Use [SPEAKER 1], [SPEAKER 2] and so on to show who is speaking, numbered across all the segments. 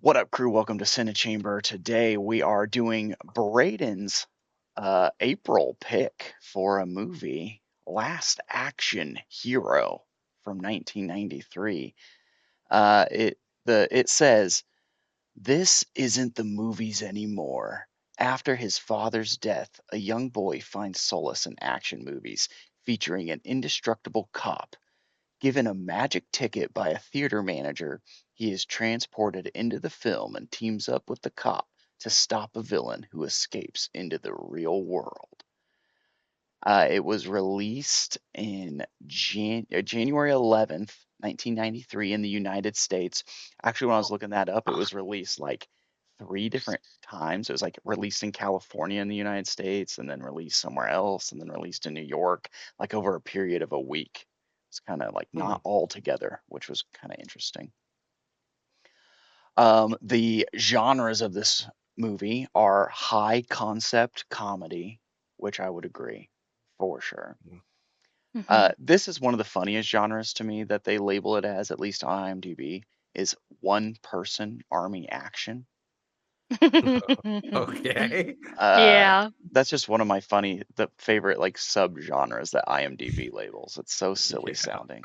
[SPEAKER 1] What up, crew? Welcome to CineChamber. Today we are doing Bradin's April pick for a movie, Last Action Hero from 1993. It says, "This isn't the movies anymore. After his father's death, a young boy finds solace in action movies featuring an indestructible cop. Given a magic ticket by a theater manager, he is transported into the film and teams up with the cop to stop a villain who escapes into the real world." It was released in January 11th, 1993 in the United States. Actually, when I was looking that up, it was released like three different times. It was like released in California in the United States, and then released somewhere else, and then released in New York, like over a period of a week. It's kind of like
[SPEAKER 2] Hmm.
[SPEAKER 1] not all together, which was kind of interesting. The genres of this movie are high concept comedy, which I would agree for sure.
[SPEAKER 3] Mhm.
[SPEAKER 1] This is one of the funniest genres to me that they label it as, at least on IMDb, is one person army action.
[SPEAKER 2] Okay.
[SPEAKER 1] Uh,
[SPEAKER 3] Yeah.
[SPEAKER 1] that's just one of my the favorite like subgenres that IMDb labels. It's so silly
[SPEAKER 2] Yeah.
[SPEAKER 1] sounding.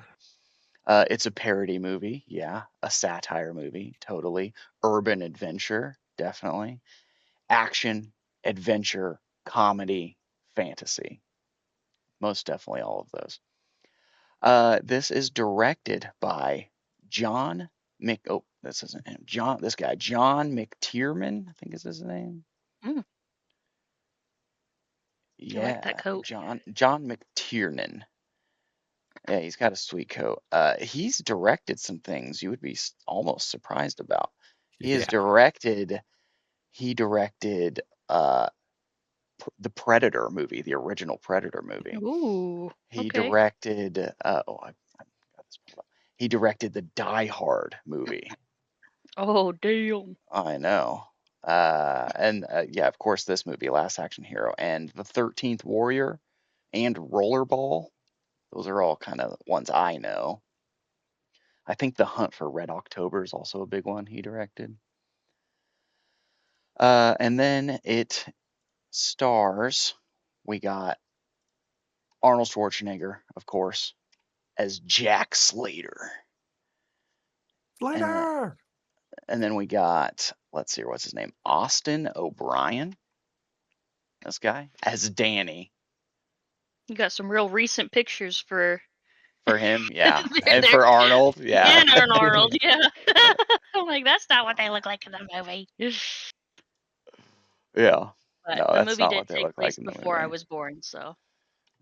[SPEAKER 1] It's a parody movie, yeah, a satire movie, totally. Urban adventure, definitely. Action, adventure, comedy, fantasy, most definitely all of those. This is directed by John oh, this isn't him. This guy, John McTiernan, I think is his name.
[SPEAKER 3] Mm, I like that
[SPEAKER 1] Yeah,
[SPEAKER 3] coat.
[SPEAKER 1] John McTiernan. Yeah, he's got a sweet coat. He's directed some things you would be almost surprised about. He has
[SPEAKER 2] Yeah.
[SPEAKER 1] directed. He directed the Predator movie, the original Predator movie.
[SPEAKER 3] Ooh,
[SPEAKER 1] He
[SPEAKER 3] okay.
[SPEAKER 1] directed. I got this pulled up. He directed the Die Hard movie.
[SPEAKER 3] Oh, damn.
[SPEAKER 1] I know. And yeah, of course, this movie, Last Action Hero, and The 13th Warrior, and Rollerball. Those are all kind of ones I know. I think The Hunt for Red October is also a big one he directed. And then it stars, we got Arnold Schwarzenegger, of course, as Jack Slater. And then,
[SPEAKER 2] Later.
[SPEAKER 1] and then we got, let's see, what's his name? Austin O'Brien, this guy, as Danny.
[SPEAKER 3] You got some real recent pictures for
[SPEAKER 1] For him, yeah. And
[SPEAKER 3] there.
[SPEAKER 1] for Arnold, yeah.
[SPEAKER 3] And Aaron Arnold, yeah. I'm like, that's not what they look like in the movie.
[SPEAKER 1] Yeah.
[SPEAKER 3] But
[SPEAKER 1] No,
[SPEAKER 3] the
[SPEAKER 1] that's
[SPEAKER 3] movie
[SPEAKER 1] not
[SPEAKER 3] did
[SPEAKER 1] what they
[SPEAKER 3] take
[SPEAKER 1] look like
[SPEAKER 3] place
[SPEAKER 1] in the
[SPEAKER 3] before I
[SPEAKER 1] movie.
[SPEAKER 3] was born, so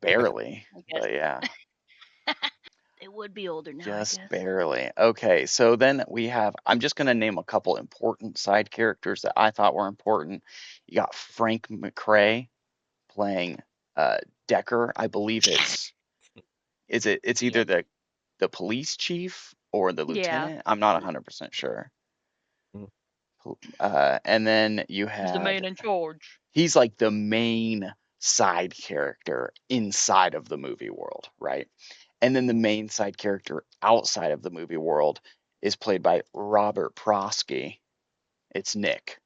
[SPEAKER 1] Barely,
[SPEAKER 3] I guess
[SPEAKER 1] but yeah,
[SPEAKER 3] they would be older now, I
[SPEAKER 1] just
[SPEAKER 3] guess.
[SPEAKER 1] barely. Okay, so then I'm just going to name a couple important side characters that I thought were important. You got Frank McRae playing uh, Decker. I believe it's
[SPEAKER 3] Yeah.
[SPEAKER 1] either the police chief or the
[SPEAKER 3] Yeah.
[SPEAKER 1] lieutenant. I'm not 100% sure.
[SPEAKER 2] Mm.
[SPEAKER 1] And then you
[SPEAKER 3] He's the man
[SPEAKER 1] had
[SPEAKER 3] in charge.
[SPEAKER 1] he's like the main side character inside of the movie world, right? And then the main side character outside of the movie world is played by Robert Prosky. It's Nick,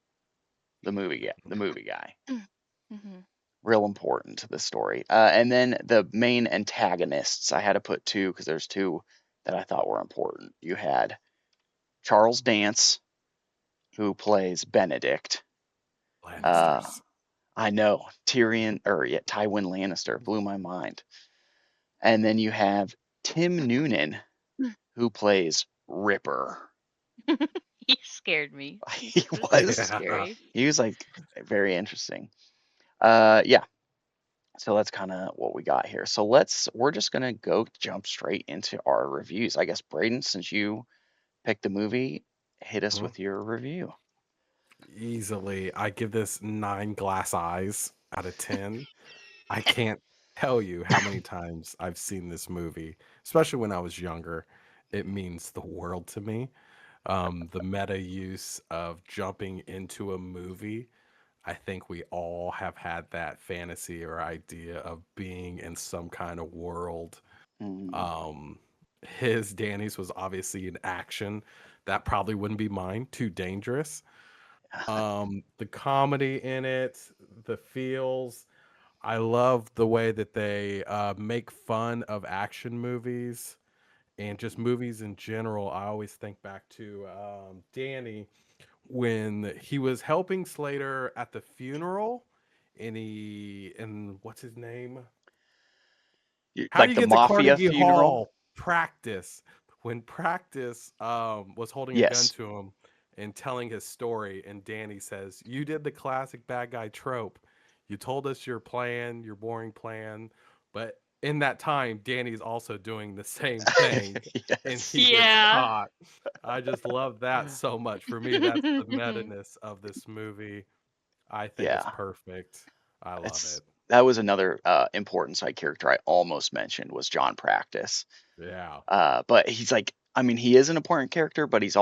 [SPEAKER 1] the movie guy.
[SPEAKER 3] Mm-hmm.
[SPEAKER 1] Real important to the story. And then the main antagonists, I had to put two because there's two that I thought were important. You had Charles Dance, who plays Benedict. Uh,
[SPEAKER 2] Lannisters.
[SPEAKER 1] I know Tywin Lannister blew my mind. And then you have Tim Noonan, who plays Ripper.
[SPEAKER 3] He scared me.
[SPEAKER 1] He
[SPEAKER 3] He was super
[SPEAKER 1] was
[SPEAKER 2] Yeah.
[SPEAKER 3] scary.
[SPEAKER 1] he was like very interesting. Yeah. So that's kind of what we got here. So we're just gonna go jump straight into our reviews. I guess Braden, since you picked the movie, hit us
[SPEAKER 2] Mhm.
[SPEAKER 1] with your review.
[SPEAKER 2] Easily. I give this 9 glass eyes out of 10. I can't tell you how many times I've seen this movie, especially when I was younger. It means the world to me. The meta use of jumping into a movie, I think we all have had that fantasy or idea of being in some kind of world.
[SPEAKER 1] Mm,
[SPEAKER 2] Um, his Danny's was obviously an action, That probably wouldn't be mine. Too dangerous. The comedy in it, the feels. I love the way that they make fun of action movies and just movies in general. I always think back to Danny when he was helping Slater at the funeral, and what's his name? How do
[SPEAKER 1] Like
[SPEAKER 2] you
[SPEAKER 1] the
[SPEAKER 2] get to
[SPEAKER 1] mafia
[SPEAKER 2] Carnegie
[SPEAKER 1] funeral.
[SPEAKER 2] Hall? Practice. When Practice was holding a gun
[SPEAKER 1] Yes.
[SPEAKER 2] to him and telling his story, and Danny says, "You did the classic bad guy trope. You told us your plan, your boring plan, but in that time, Danny's also doing the same thing, and
[SPEAKER 1] Yes.
[SPEAKER 2] he gets
[SPEAKER 3] Yeah.
[SPEAKER 2] caught." I just love that so much. For me, that's the meta-ness of this movie. I think it's
[SPEAKER 1] Yeah.
[SPEAKER 2] perfect. I love
[SPEAKER 1] It's
[SPEAKER 2] it.
[SPEAKER 1] that was another important side character I almost mentioned was John Practice.
[SPEAKER 2] Yeah.
[SPEAKER 1] But he's like, I mean, he is an important character, but he's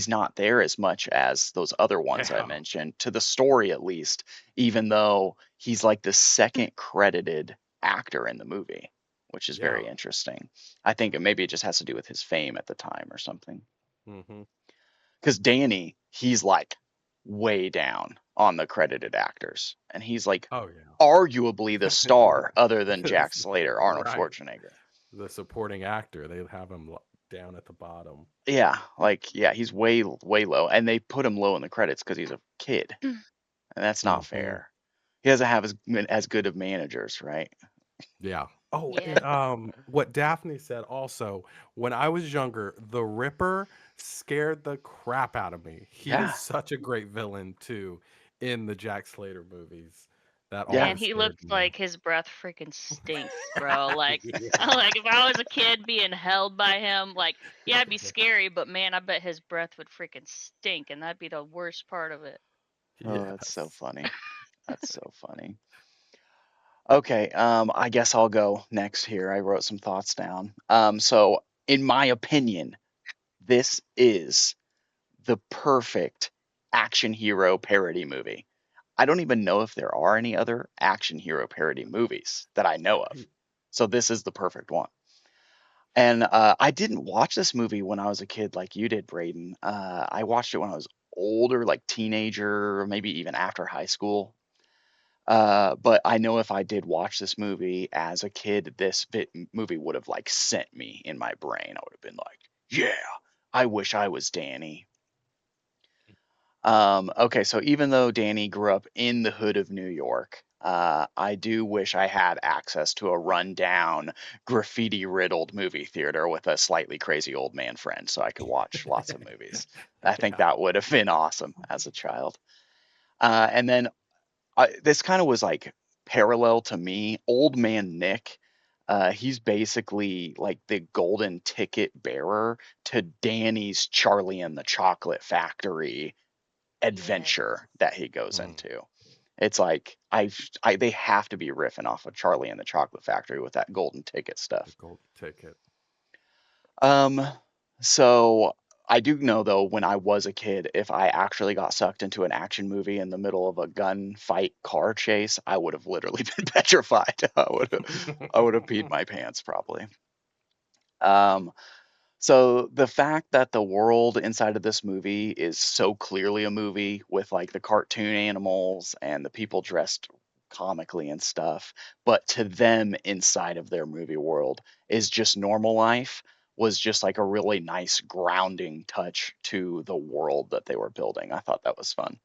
[SPEAKER 1] not there as much as those other ones I
[SPEAKER 2] Yeah.
[SPEAKER 1] mentioned, to the story at least, even though he's like the second credited actor in the movie, which is
[SPEAKER 2] Yeah.
[SPEAKER 1] very interesting. I think maybe it just has to do with his fame at the time or something.
[SPEAKER 2] Hmm.
[SPEAKER 1] Because Danny, he's like way down on the credited actors, and he's like
[SPEAKER 2] Oh, yeah.
[SPEAKER 1] arguably the star other than Jack Slater, Arnold
[SPEAKER 2] Right.
[SPEAKER 1] Schwarzenegger.
[SPEAKER 2] The supporting actor, they have him down at the bottom.
[SPEAKER 1] Yeah, like yeah, he's way low, and they put him low in the credits because he's a kid, and that's not
[SPEAKER 2] Hmm.
[SPEAKER 1] fair. He doesn't have as good of managers, right?
[SPEAKER 2] Yeah. Oh,
[SPEAKER 3] Yeah.
[SPEAKER 2] and what Daphne said also, when I was younger, the Ripper scared the crap out of me. He is
[SPEAKER 1] Yeah,
[SPEAKER 2] such a great villain too in the Jack Slater movies. That
[SPEAKER 1] yeah,
[SPEAKER 3] Man,
[SPEAKER 2] always
[SPEAKER 3] he
[SPEAKER 2] scared
[SPEAKER 3] looks
[SPEAKER 2] me.
[SPEAKER 3] like his breath freaking stinks, bro. Like,
[SPEAKER 2] Yeah.
[SPEAKER 3] like if I was a kid being held by him, like, yeah, it'd be scary, but man, I bet his breath would freaking stink, and that'd be the worst part of it.
[SPEAKER 1] Oh, that's so
[SPEAKER 2] Yes.
[SPEAKER 1] funny. That's so funny. Okay, I guess I'll go next here. I wrote some thoughts down. So in my opinion, this is the perfect action hero parody movie. I don't even know if there are any other action hero parody movies that I know of. So this is the perfect one. And I didn't watch this movie when I was a kid like you did, Braden. I watched it when I was older, like teenager, maybe even after high school. But I know if I did watch this movie as a kid, movie would have like sent me in my brain. I would have been like, yeah, I wish I was Danny. Okay, so even though Danny grew up in the hood of New York, I do wish I had access to a rundown, graffiti-riddled movie theater with a slightly crazy old man friend so I could watch lots of movies. I think
[SPEAKER 2] Yeah.
[SPEAKER 1] that would have been awesome as a child. And then this kind of was like parallel to me. Old man Nick, he's basically like the golden ticket bearer to Danny's Charlie and the Chocolate Factory
[SPEAKER 3] Yes.
[SPEAKER 1] adventure that he goes
[SPEAKER 2] Mm,
[SPEAKER 1] into. It's like they have to be riffing off of Charlie and the Chocolate Factory with that golden ticket
[SPEAKER 2] the
[SPEAKER 1] stuff.
[SPEAKER 2] gold ticket.
[SPEAKER 1] Um, so I do know though when I was a kid, if I actually got sucked into an action movie in the middle of a gunfight car chase, I would have literally been petrified. I would have peed my pants probably. Um, So the fact that the world inside of this movie is so clearly a movie with like the cartoon animals and the people dressed comically and stuff, but to them inside of their movie world is just normal life was just like a really nice grounding touch to the world that they were building. I thought that was fun.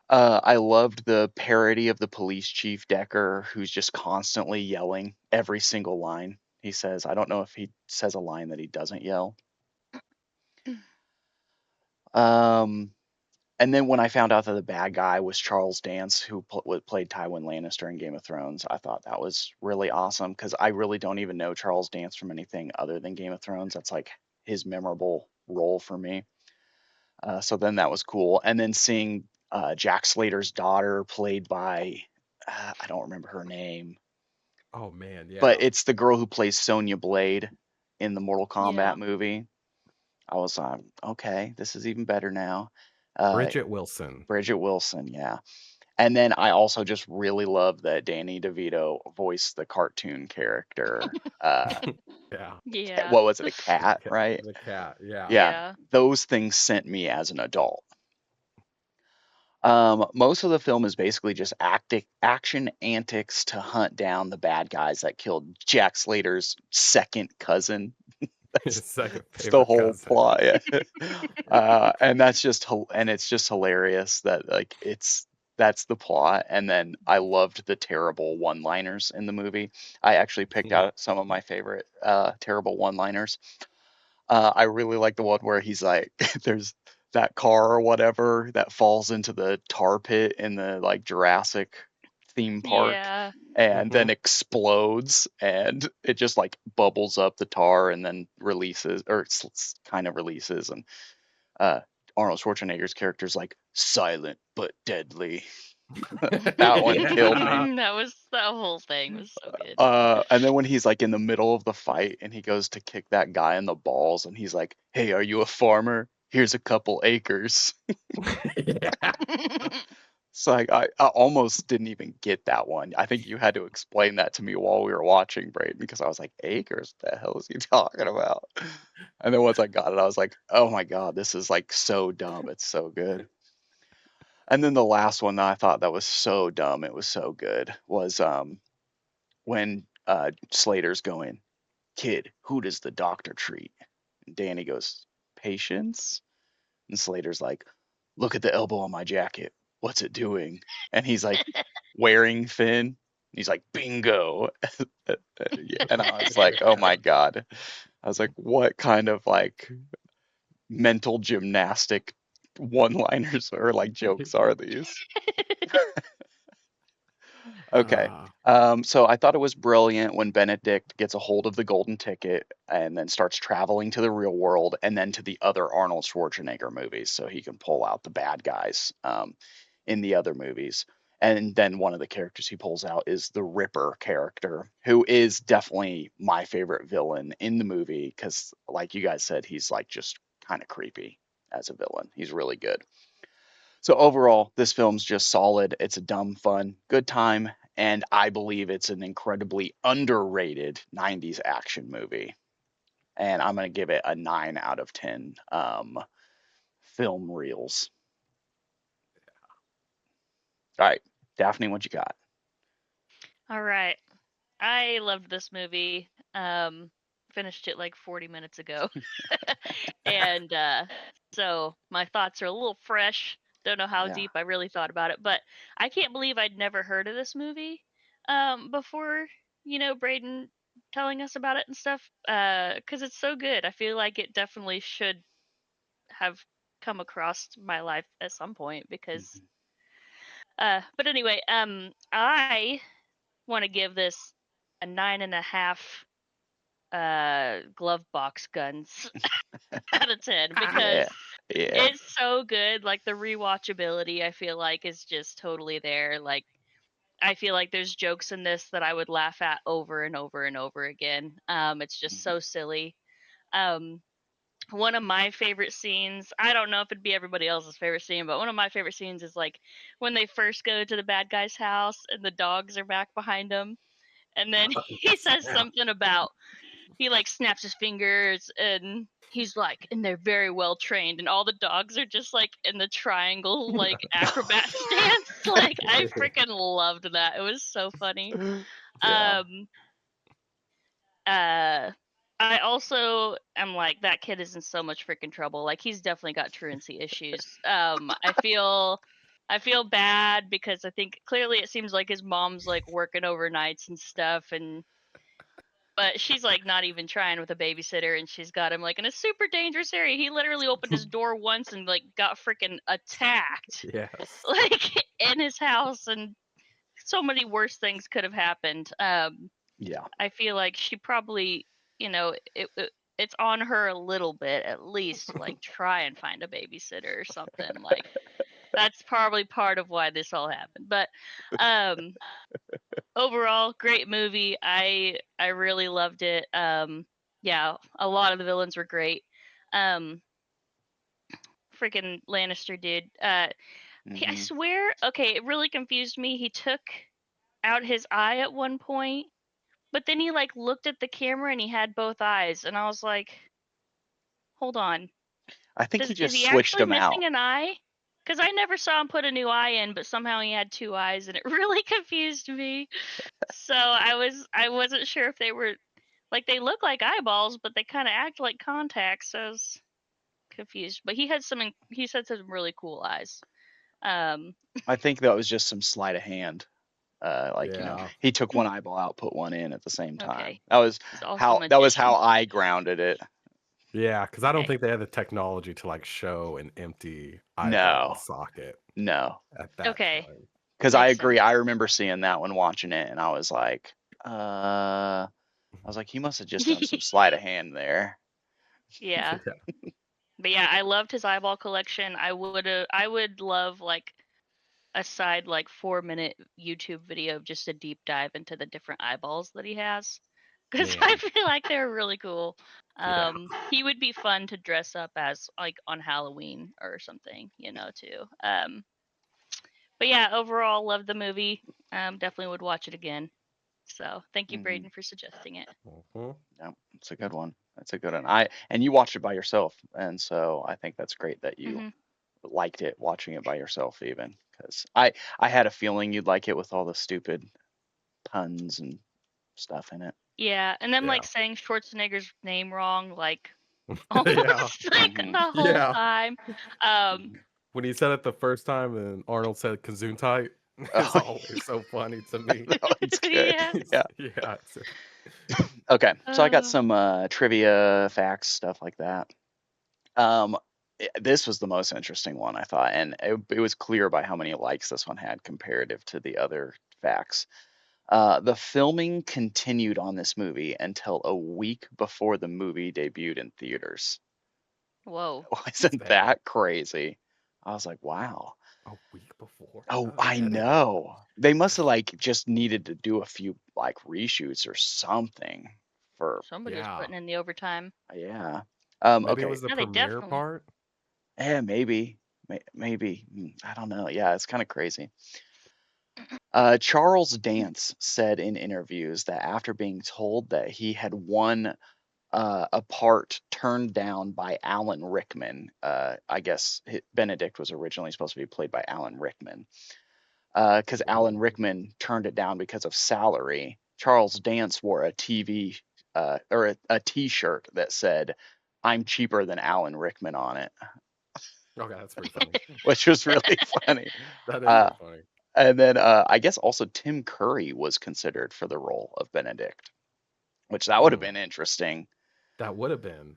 [SPEAKER 1] I loved the parody of the police chief Decker, who's just constantly yelling every single line he says. I don't know if he says a line that he doesn't yell. Um, and then when I found out that the bad guy was Charles Dance, who played Tywin Lannister in Game of Thrones, I thought that was really awesome because I really don't even know Charles Dance from anything other than Game of Thrones. That's like his memorable role for me. So then that was cool. And then seeing Jack Slater's daughter, played by I don't remember her name,
[SPEAKER 2] Oh man,
[SPEAKER 1] but
[SPEAKER 2] yeah.
[SPEAKER 1] it's the girl who plays Sonya Blade in the Mortal
[SPEAKER 3] Yeah.
[SPEAKER 1] Kombat movie. I was okay, this is even better now. Uh,
[SPEAKER 2] Bridget Wilson.
[SPEAKER 1] Bridget Wilson, yeah. And then I also just really love that Danny DeVito voiced the cartoon character.
[SPEAKER 2] Yeah.
[SPEAKER 3] Yeah.
[SPEAKER 1] What was it, a cat, right?
[SPEAKER 2] The cat. Yeah.
[SPEAKER 1] Yeah,
[SPEAKER 3] Yeah.
[SPEAKER 1] those things sent me as an adult. Most of the film is basically just action antics to hunt down the bad guys that killed Jack Slater's second cousin.
[SPEAKER 2] His second
[SPEAKER 1] That's the
[SPEAKER 2] favorite
[SPEAKER 1] whole
[SPEAKER 2] cousin.
[SPEAKER 1] plot, yeah. And and it's just hilarious that like that's the plot. And then I loved the terrible one-liners in the movie. I actually picked out some of my favorite terrible one-liners. I really like the one where he's like, there's that car or whatever that falls into the tar pit in the like Jurassic theme park
[SPEAKER 3] Yeah.
[SPEAKER 1] and
[SPEAKER 2] Hmm.
[SPEAKER 1] then explodes and it just like bubbles up the tar and then releases or kind of releases and uh Arnold Schwarzenegger's character's like silent but deadly. That one killed me.
[SPEAKER 2] Yeah.
[SPEAKER 3] That whole thing was so good.
[SPEAKER 1] And then when he's like in the middle of the fight and he goes to kick that guy in the balls and he's like, "Hey, are you a farmer? Here's a couple acres."
[SPEAKER 2] Yeah.
[SPEAKER 1] It's like I almost didn't even get that one. I think you had to explain that to me while we were watching, Braden, because I was like, "Acres? What the hell is he talking about?" And then once I got it, I was like, "Oh my God, this is like so dumb. It's so good." And then the last one that I thought that was so dumb, it was so good, was when Slater's going, "Kid, who does the doctor treat?" And Danny goes, "Patients?" And Slater's like, "Look at the elbow on my jacket. What's it doing?" And he's like, "Wearing thin." He's like, "Bingo." Yeah, and I was like, "Oh my God." I was like, "What kind of like mental gymnastic one-liners or like jokes are these?" Okay.
[SPEAKER 2] Uh,
[SPEAKER 1] So I thought it was brilliant when Benedict gets a hold of the golden ticket and then starts traveling to the real world and then to the other Arnold Schwarzenegger movies so he can pull out the bad guys in the other movies. And then one of the characters he pulls out is the Ripper character, who is definitely my favorite villain in the movie because, like you guys said, he's like just kind of creepy as a villain. He's really good. So overall, this film's just solid. It's a dumb, fun, good time, and I believe it's an incredibly underrated 90s action movie. And I'm going to give it a 9 out of 10 film reels. All right, Daphne, what you got?
[SPEAKER 3] All right. I loved this movie. Finished it like 40 minutes ago. And so my thoughts are a little fresh. Don't know how
[SPEAKER 1] Yeah.
[SPEAKER 3] deep I really thought about it, but I can't believe I'd never heard of this movie before, Braden telling us about it and stuff. Cuz it's so good. I feel like it definitely should have come across my life at some point because
[SPEAKER 1] Mhm.
[SPEAKER 3] but anyway, I want to give this a 9.5 glove box guns out of 10
[SPEAKER 1] Yeah.
[SPEAKER 3] because
[SPEAKER 1] Yeah.
[SPEAKER 3] it's so good. Like the rewatchability, I feel like is just totally there. Like I feel like there's jokes in this that I would laugh at over and over and over again. It's just
[SPEAKER 1] Mhm.
[SPEAKER 3] so silly. Um, one of my favorite scenes, I don't know if it'd be everybody else's favorite scene, but one of my favorite scenes is like when they first go to the bad guy's house and the dogs are back behind them. And then he
[SPEAKER 2] yes.
[SPEAKER 3] says
[SPEAKER 2] Yeah.
[SPEAKER 3] something about he like snaps his fingers and he's like, and they're very well trained, and all the dogs are just like in the triangle like acrobat stance. Like I freaking loved that. It was so funny.
[SPEAKER 2] Yeah.
[SPEAKER 3] Um uh I also am like that kid is in so much freaking trouble. Like he's definitely got truancy issues. I feel bad because I think clearly it seems like his mom's like working overnights and stuff and but she's like not even trying with a babysitter and she's got him like in a super dangerous area. He literally opened his door once and like got freaking attacked
[SPEAKER 2] Yes.
[SPEAKER 3] like in his house and so many worse things could have happened.
[SPEAKER 1] Yeah.
[SPEAKER 3] I feel like she probably, it's on her a little bit at least to like try and find a babysitter or something. Like that's probably part of why this all happened. But um overall, great movie. I really loved it. Yeah, a lot of the villains were great. Um freaking Lannister dude. I
[SPEAKER 1] Hmm.
[SPEAKER 3] swear, okay, it really confused me. He took out his eye at one point, but then he like looked at the camera and he had both eyes, and I was like, hold on,
[SPEAKER 1] I think he
[SPEAKER 3] is
[SPEAKER 1] just
[SPEAKER 3] he
[SPEAKER 1] switched
[SPEAKER 3] actually
[SPEAKER 1] them
[SPEAKER 3] missing
[SPEAKER 1] out.
[SPEAKER 3] an eye? Because I never saw him put a new eye in, but somehow he had two eyes, and it really confused me. So I wasn't sure if they were like they look like eyeballs, but they kind of act like contacts. So I was confused. But he said some really cool eyes. Um,
[SPEAKER 1] I think that was just some sleight of hand. Like,
[SPEAKER 2] Yeah.
[SPEAKER 1] he took one eyeball out, put one in at the same
[SPEAKER 3] okay,
[SPEAKER 1] time. That was
[SPEAKER 3] he's also a
[SPEAKER 1] how
[SPEAKER 3] magician.
[SPEAKER 1] I grounded it.
[SPEAKER 2] Yeah, because I don't
[SPEAKER 3] Okay.
[SPEAKER 2] think they had the technology to like show an empty eyeball
[SPEAKER 1] No,
[SPEAKER 2] socket
[SPEAKER 1] no,
[SPEAKER 2] at that
[SPEAKER 3] Okay,
[SPEAKER 2] time.
[SPEAKER 1] because I
[SPEAKER 3] makes sense.
[SPEAKER 1] agree. I remember seeing that when watching it, and I was like, I was like, he must have just done some sleight of hand there.
[SPEAKER 3] Yeah.
[SPEAKER 2] Yeah.
[SPEAKER 3] But yeah, I loved his eyeball collection. I would love like a side like 4-minute YouTube video of just a deep dive into the different eyeballs that he has. Because I
[SPEAKER 2] Man.
[SPEAKER 3] feel like they're really cool.
[SPEAKER 2] Yeah.
[SPEAKER 3] He would be fun to dress up as like on Halloween or something, too. But yeah, overall love the movie. Definitely would watch it again. So thank you,
[SPEAKER 1] Hmm.
[SPEAKER 3] Braden, for suggesting it.
[SPEAKER 2] Mhm.
[SPEAKER 1] Yeah, it's a good one. That's a good one. And you watched it by yourself, and so I think that's great that you
[SPEAKER 3] Hmm.
[SPEAKER 1] liked it watching it by yourself, even because I had a feeling you'd like it with all the stupid puns and stuff in it.
[SPEAKER 3] Yeah, and then like
[SPEAKER 2] Yeah.
[SPEAKER 3] saying Schwarzenegger's name wrong, like
[SPEAKER 2] Yeah.
[SPEAKER 3] almost like
[SPEAKER 1] Hmm.
[SPEAKER 3] the whole
[SPEAKER 2] Yeah.
[SPEAKER 3] time. Um,
[SPEAKER 1] Hmm.
[SPEAKER 2] When he said it the first time and Arnold said Gesundheit, it's
[SPEAKER 1] Oh,
[SPEAKER 2] always so funny to me.
[SPEAKER 1] no, it's good.
[SPEAKER 3] yeah.
[SPEAKER 1] Yeah.
[SPEAKER 2] Yeah.
[SPEAKER 1] Okay, so I got
[SPEAKER 3] Uh,
[SPEAKER 1] some trivia facts, stuff like that. Um, this was the most interesting one I thought, and it was clear by how many likes this one had comparative to the other facts. The filming continued on this movie until a week before the movie debuted in theaters.
[SPEAKER 3] whoa.
[SPEAKER 1] Wasn't
[SPEAKER 2] Dang.
[SPEAKER 1] that crazy? I was like, wow.
[SPEAKER 2] A week before?
[SPEAKER 1] Oh,
[SPEAKER 2] How did they
[SPEAKER 1] I
[SPEAKER 2] get it?
[SPEAKER 1] know. They must have like just needed to do a few like reshoots or something for,
[SPEAKER 3] Somebody was
[SPEAKER 2] Yeah.
[SPEAKER 3] putting in the overtime.
[SPEAKER 1] yeah.
[SPEAKER 2] Maybe it
[SPEAKER 1] Okay.
[SPEAKER 2] was the
[SPEAKER 3] Yeah, they
[SPEAKER 2] premiere
[SPEAKER 3] definitely.
[SPEAKER 2] part.
[SPEAKER 1] Yeah, maybe. Maybe. I don't know. Yeah, it's kind of crazy. Charles Dance said in interviews that after being told that he had won a part turned down by Alan Rickman, I guess Benedict was originally supposed to be played by Alan Rickman, because Alan
[SPEAKER 2] Ooh.
[SPEAKER 1] Rickman turned it down because of salary. Charles Dance wore a TV or a T-shirt that said, "I'm cheaper than Alan Rickman" on it,
[SPEAKER 2] Okay, that's pretty funny.
[SPEAKER 1] which was really funny.
[SPEAKER 2] That is
[SPEAKER 1] Uh,
[SPEAKER 2] pretty funny.
[SPEAKER 1] and then I guess also Tim Curry was considered for the role of Benedict, which that would have
[SPEAKER 2] Mm,
[SPEAKER 1] been interesting.
[SPEAKER 2] that would have been.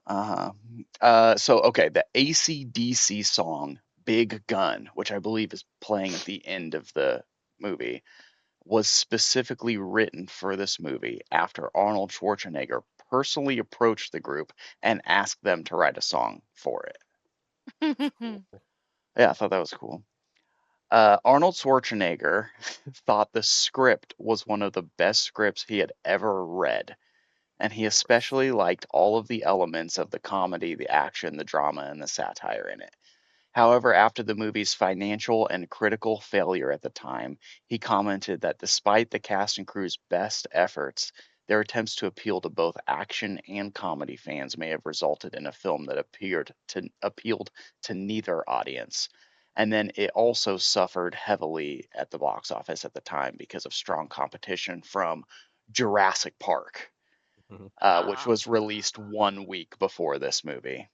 [SPEAKER 1] Uh-huh. So okay, the AC/DC song "Big Gun," which I believe is playing at the end of the movie, was specifically written for this movie after Arnold Schwarzenegger personally approached the group and asked them to write a song for it.
[SPEAKER 2] That's cool.
[SPEAKER 1] Yeah, I thought that was cool. Arnold Schwarzenegger thought the script was one of the best scripts he had ever read, and he especially liked all of the elements of the comedy, the action, the drama, and the satire in it. However, after the movie's financial and critical failure at the time, he commented that despite the cast and crew's best efforts, their attempts to appeal to both action and comedy fans may have resulted in a film that appealed to neither audience. And then it also suffered heavily at the box office at the time because of strong competition from Jurassic Park,
[SPEAKER 2] Mhm.
[SPEAKER 1] which
[SPEAKER 3] Ah,
[SPEAKER 1] was released 1 week before this movie.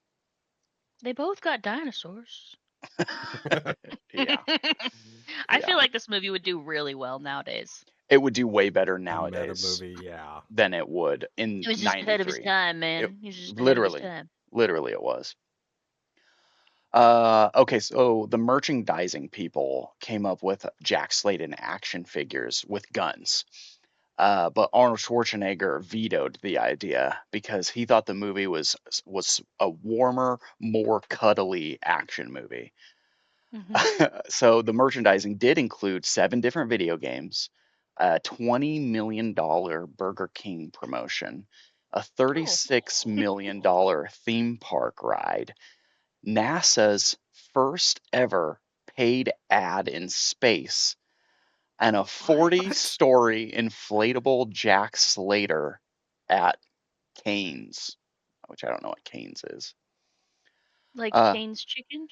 [SPEAKER 3] they both got dinosaurs.
[SPEAKER 1] Yeah,
[SPEAKER 3] I
[SPEAKER 1] yeah.
[SPEAKER 3] feel like this movie would do really well nowadays.
[SPEAKER 1] It would do way better
[SPEAKER 2] A meta
[SPEAKER 1] nowadays
[SPEAKER 2] movie, yeah.
[SPEAKER 1] than it would in
[SPEAKER 3] He was just ahead of his
[SPEAKER 1] 93.
[SPEAKER 3] time,
[SPEAKER 1] It
[SPEAKER 3] man. He's just ahead of his
[SPEAKER 1] literally,
[SPEAKER 3] time.
[SPEAKER 1] literally it was. Okay, so the merchandising people came up with Jack Slater action figures with guns. But Arnold Schwarzenegger vetoed the idea because he thought the movie was a warmer, more cuddly action movie.
[SPEAKER 3] Hmm.
[SPEAKER 1] So the merchandising did include 7 different video games, a $20 million Burger King promotion, a
[SPEAKER 3] Oh.
[SPEAKER 1] $36 million theme park ride, NASA's first ever paid ad in space and a
[SPEAKER 3] What?
[SPEAKER 1] 40-story inflatable Jack Slater at Cane's, which I don't know what Cane's is.
[SPEAKER 3] Like
[SPEAKER 1] Uh,
[SPEAKER 3] Cane's chicken?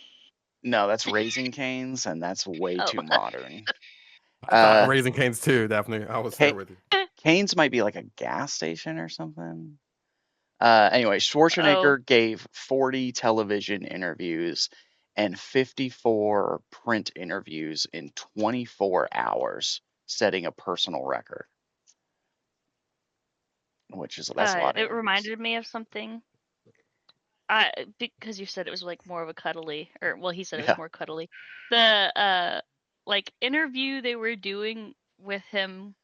[SPEAKER 1] no, that's Raising Cane's, and that's way
[SPEAKER 3] Oh.
[SPEAKER 1] too modern.
[SPEAKER 2] I thought Raising Cane's too, Daphne. I was there
[SPEAKER 1] Ca-
[SPEAKER 2] with you.
[SPEAKER 1] Cane's might be like a gas station or something. Anyway,
[SPEAKER 3] Oh.
[SPEAKER 1] Schwarzenegger gave 40 television interviews and 54 print interviews in 24 hours, setting a personal record, that's a lot of
[SPEAKER 3] It
[SPEAKER 1] interviews.
[SPEAKER 3] reminded me of something. Because you said it was like more of a cuddly, or well, he said it was
[SPEAKER 1] Yeah.
[SPEAKER 3] more cuddly. The like interview they were doing with him,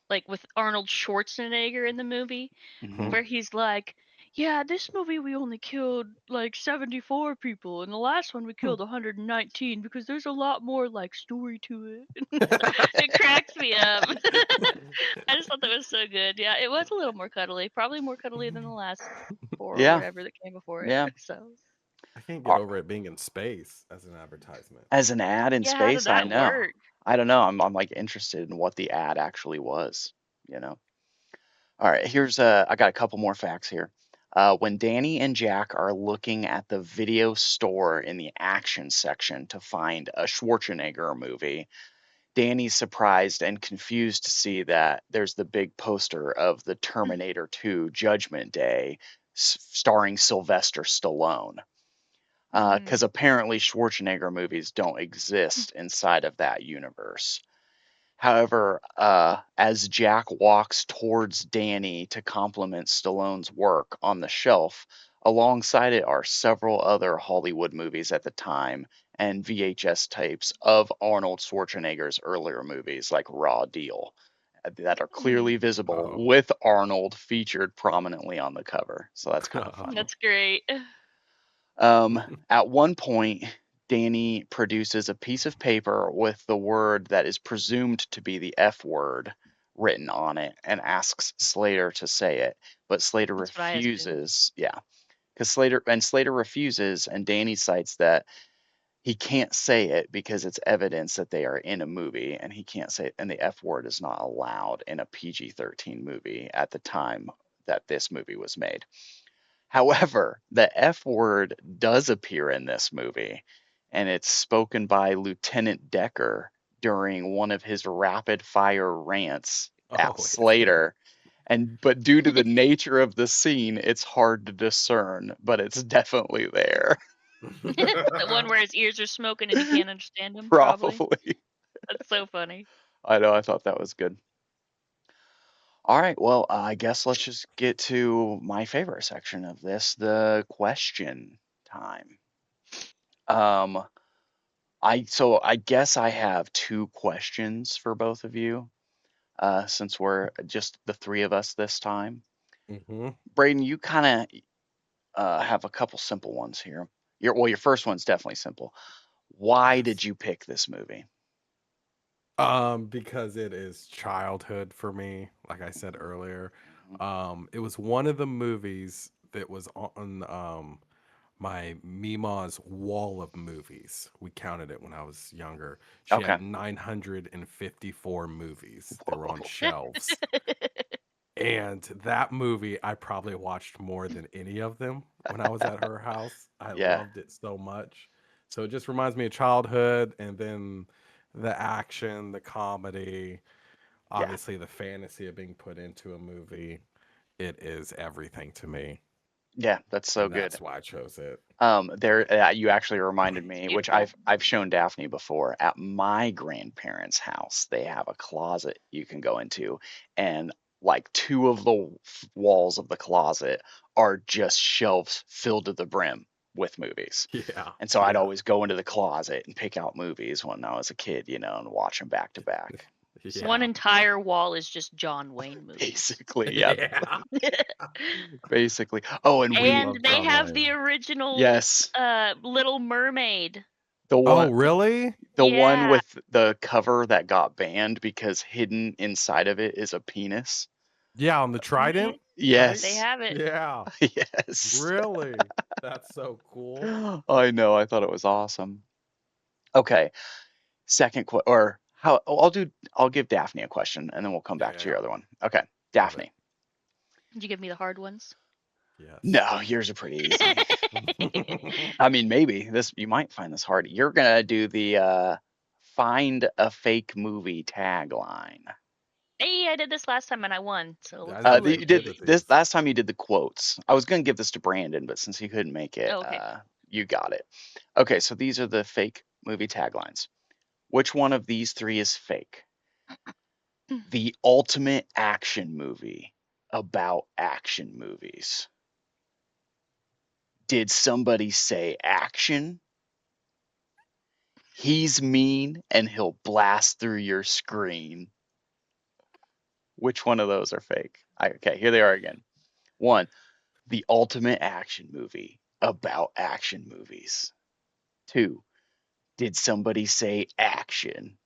[SPEAKER 3] like with Arnold Schwarzenegger in the movie,
[SPEAKER 1] Mhm.
[SPEAKER 3] where he's like, "Yeah, this movie we only killed like 74 people, and the last one we killed 119 because there's a lot more like story to it." It cracks me up. I just thought that was so good. Yeah, it was a little more cuddly, probably more cuddly than the last four or
[SPEAKER 1] Yeah.
[SPEAKER 3] whatever that came before it.
[SPEAKER 1] Yeah.
[SPEAKER 3] So
[SPEAKER 2] I can't get over it being in space as an advertisement.
[SPEAKER 1] As an ad in
[SPEAKER 3] yeah, how did
[SPEAKER 1] space, I
[SPEAKER 3] that
[SPEAKER 1] know.
[SPEAKER 3] work?
[SPEAKER 1] I don't know. I'm like interested in what the ad actually was, you know. All right, I got a couple more facts here. When Danny and Jack are looking at the video store in the action section to find a Schwarzenegger movie, Danny's surprised and confused to see that there's the big poster of the Terminator 2 Judgment Day starring Sylvester Stallone. Because apparently Schwarzenegger movies don't exist inside of that universe. However, as Jack walks towards Danny to compliment Stallone's work on the shelf, alongside it are several other Hollywood movies at the time and VHS tapes of Arnold Schwarzenegger's earlier movies like Raw Deal that are clearly visible
[SPEAKER 2] Oh.
[SPEAKER 1] with Arnold featured prominently on the cover. So that's kind of fun.
[SPEAKER 3] That's great.
[SPEAKER 1] At one point, Danny produces a piece of paper with the word that is presumed to be the F word written on it and asks Slater to say it, but Slater
[SPEAKER 3] That's what I assumed.
[SPEAKER 1] refuses. Yeah, because Slater refuses, and Danny cites that he can't say it because it's evidence that they are in a movie, and he can't say it, and the F word is not allowed in a PG-13 movie at the time that this movie was made. However, the F word does appear in this movie, and it's spoken by Lieutenant Decker during one of his rapid fire rants at
[SPEAKER 2] Oh,
[SPEAKER 1] Slater. But due to the nature of the scene, it's hard to discern, but it's definitely there.
[SPEAKER 3] The one where his ears are smoking and he can't understand him, probably.
[SPEAKER 1] Probably.
[SPEAKER 3] That's so funny.
[SPEAKER 1] I know, I thought that was good. All right, well, I guess let's just get to my favorite section of this, the question time. I guess I have two questions for both of you, since we're just the three of us this time.
[SPEAKER 2] Mm-hmm.
[SPEAKER 1] Braden, you kind of have a couple simple ones here. Your first one's definitely simple. Why did
[SPEAKER 2] Yes.
[SPEAKER 1] you pick this movie?
[SPEAKER 2] Because it is childhood for me, like I said earlier.
[SPEAKER 1] Mhm.
[SPEAKER 2] It was one of the movies that was on my Mima's wall of movies. We counted it when I was younger. She
[SPEAKER 1] Okay.
[SPEAKER 2] had 954 movies that were on
[SPEAKER 1] Whoa.
[SPEAKER 2] shelves. And that movie, I probably watched more than any of them when I was at her house. I
[SPEAKER 1] Yeah.
[SPEAKER 2] loved it so much. So it just reminds me of childhood, and then the action, the comedy,
[SPEAKER 1] Yeah.
[SPEAKER 2] obviously the fantasy of being put into a movie. It is everything to me.
[SPEAKER 1] Yeah, that's so
[SPEAKER 2] And
[SPEAKER 1] good.
[SPEAKER 2] that's why I chose it.
[SPEAKER 1] You actually reminded me, which
[SPEAKER 3] Beautiful.
[SPEAKER 1] I've shown Daphne before. At my grandparents' house, they have a closet you can go into, and like two of the walls of the closet are just shelves filled to the brim with movies.
[SPEAKER 2] Yeah.
[SPEAKER 1] And so I'd
[SPEAKER 2] Yeah.
[SPEAKER 1] always go into the closet and pick out movies when I was a kid, and watch them back to back.
[SPEAKER 3] One
[SPEAKER 2] Yeah.
[SPEAKER 3] entire wall is just John Wayne movies.
[SPEAKER 1] Basically, yeah,
[SPEAKER 2] Yeah.
[SPEAKER 1] basically. Oh, and
[SPEAKER 3] And they
[SPEAKER 2] John
[SPEAKER 3] have
[SPEAKER 2] Wayne.
[SPEAKER 3] the original
[SPEAKER 1] yes,
[SPEAKER 3] Little Mermaid.
[SPEAKER 1] the
[SPEAKER 2] Oh,
[SPEAKER 1] one
[SPEAKER 2] really?
[SPEAKER 1] the one
[SPEAKER 3] Yeah.
[SPEAKER 1] with the cover that got banned because hidden inside of it is a penis.
[SPEAKER 2] Yeah, on the
[SPEAKER 3] Mhm.
[SPEAKER 2] Trident, right?
[SPEAKER 3] They
[SPEAKER 1] Yes.
[SPEAKER 3] have it.
[SPEAKER 2] Yeah.
[SPEAKER 1] Yes.
[SPEAKER 2] Really? That's so cool.
[SPEAKER 1] I know. I thought it was awesome. Okay. I'll give Daphne a question and then we'll come
[SPEAKER 2] Yeah,
[SPEAKER 1] back
[SPEAKER 2] yeah,
[SPEAKER 1] to your
[SPEAKER 2] yeah.
[SPEAKER 1] other one. Okay.
[SPEAKER 2] Love it.
[SPEAKER 1] Daphne.
[SPEAKER 3] Did you give me the hard ones?
[SPEAKER 2] Yes.
[SPEAKER 1] No, yours are pretty easy. I mean, maybe you might find this hard. You're gonna do the find a fake movie tagline.
[SPEAKER 3] Hey, I did this last time and I won, so
[SPEAKER 2] I
[SPEAKER 3] let's
[SPEAKER 2] know
[SPEAKER 3] do
[SPEAKER 2] you're
[SPEAKER 3] it
[SPEAKER 1] You
[SPEAKER 2] good
[SPEAKER 1] did
[SPEAKER 2] at
[SPEAKER 1] this
[SPEAKER 2] these.
[SPEAKER 1] last time. You did the quotes. I was gonna give this to Brandon, but since he couldn't make it,
[SPEAKER 3] Oh, okay.
[SPEAKER 1] you got it. Okay, so these are the fake movie taglines. Which one of these three is fake? The ultimate action movie about action movies. Did somebody say action? He's mean and he'll blast through your screen. Which one of those are fake? Okay, here they are again. One, the ultimate action movie about action movies. Two, did somebody say action?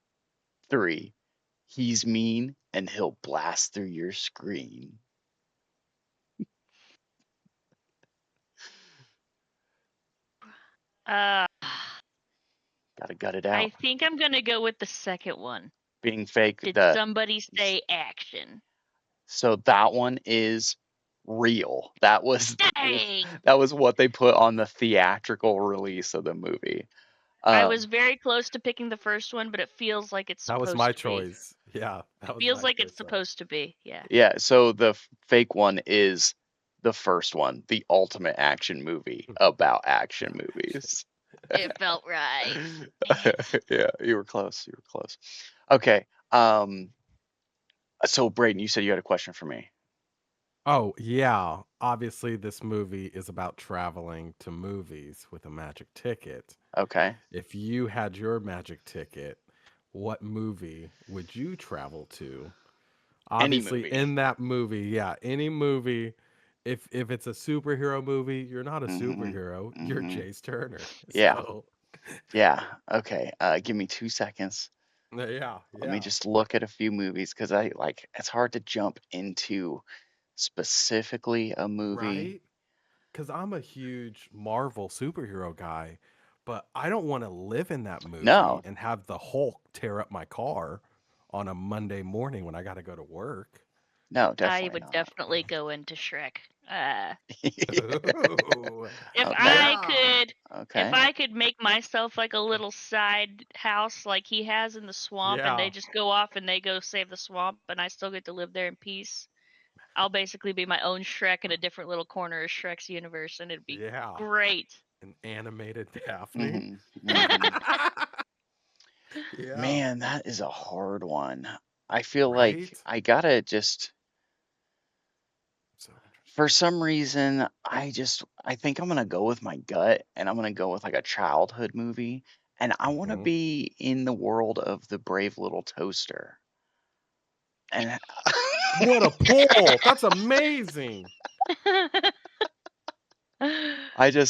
[SPEAKER 1] Three, he's mean and he'll blast through your screen.
[SPEAKER 3] Uh,
[SPEAKER 1] Gotta gut it
[SPEAKER 3] I
[SPEAKER 1] out.
[SPEAKER 3] think I'm gonna go with the second one.
[SPEAKER 1] Being fake,
[SPEAKER 3] Did somebody say action?
[SPEAKER 1] so that one is real.
[SPEAKER 3] Dang!
[SPEAKER 1] That was what they put on the theatrical release of the movie.
[SPEAKER 3] I
[SPEAKER 1] Um,
[SPEAKER 3] was very close to picking the first one, but it feels like it's
[SPEAKER 2] That was my
[SPEAKER 3] supposed to be.
[SPEAKER 2] choice. Yeah,
[SPEAKER 3] It
[SPEAKER 2] that was
[SPEAKER 3] feels
[SPEAKER 2] my
[SPEAKER 3] like
[SPEAKER 2] choice
[SPEAKER 3] it's
[SPEAKER 2] though.
[SPEAKER 3] supposed to be. Yeah.
[SPEAKER 1] yeah, so the fake one is the first one, the ultimate action movie about action
[SPEAKER 2] About action.
[SPEAKER 1] movies.
[SPEAKER 3] It felt right. Dang it.
[SPEAKER 1] Yeah, you were close. You were close. Okay. So Braden, you said you had a question for me.
[SPEAKER 2] Oh, yeah. Obviously, this movie is about traveling to movies with a magic ticket.
[SPEAKER 1] Okay.
[SPEAKER 2] If you had your magic ticket, what movie would you travel to?
[SPEAKER 1] Any
[SPEAKER 2] Obviously,
[SPEAKER 1] movie.
[SPEAKER 2] in that movie, yeah, any movie. If it's a superhero movie, you're not a
[SPEAKER 1] Mm-hmm.
[SPEAKER 2] superhero. You're
[SPEAKER 1] Mm-hmm.
[SPEAKER 2] Jace Turner.
[SPEAKER 1] Yeah.
[SPEAKER 2] So,
[SPEAKER 1] Yeah. Okay. Give me 2 seconds.
[SPEAKER 2] yeah,
[SPEAKER 1] Let me
[SPEAKER 2] yeah.
[SPEAKER 1] just look at a few movies because it's hard to jump into specifically a movie.
[SPEAKER 2] Right? Because I'm a huge Marvel superhero guy, but I don't want to live in that movie
[SPEAKER 1] No,
[SPEAKER 2] and have the Hulk tear up my car on a Monday morning when I got to go to work.
[SPEAKER 1] no,
[SPEAKER 3] I
[SPEAKER 1] definitely
[SPEAKER 3] would
[SPEAKER 1] not.
[SPEAKER 3] definitely go into Shrek.
[SPEAKER 2] Ooh,
[SPEAKER 3] If
[SPEAKER 1] Okay.
[SPEAKER 3] I
[SPEAKER 2] yeah.
[SPEAKER 3] could if
[SPEAKER 1] Okay.
[SPEAKER 3] I could make myself like a little side house like he has in the swamp and they
[SPEAKER 2] Yeah.
[SPEAKER 3] just go off and they go save the swamp and I still get to live there in peace, I'll basically be my own Shrek in a different little corner of Shrek's universe and it'd be
[SPEAKER 2] Yeah.
[SPEAKER 3] great.
[SPEAKER 2] An animated Daphne.
[SPEAKER 1] Hmm. Hmm.
[SPEAKER 2] Yeah.
[SPEAKER 1] Man, that is a hard one. I feel like
[SPEAKER 2] Right?
[SPEAKER 1] I gotta just,
[SPEAKER 2] So interesting.
[SPEAKER 1] for some reason, I think I'm gonna go with my gut and I'm gonna go with like a childhood movie. And I want to
[SPEAKER 2] Hmm.
[SPEAKER 1] be in the world of the Brave Little Toaster. And
[SPEAKER 2] What a pull. That's amazing.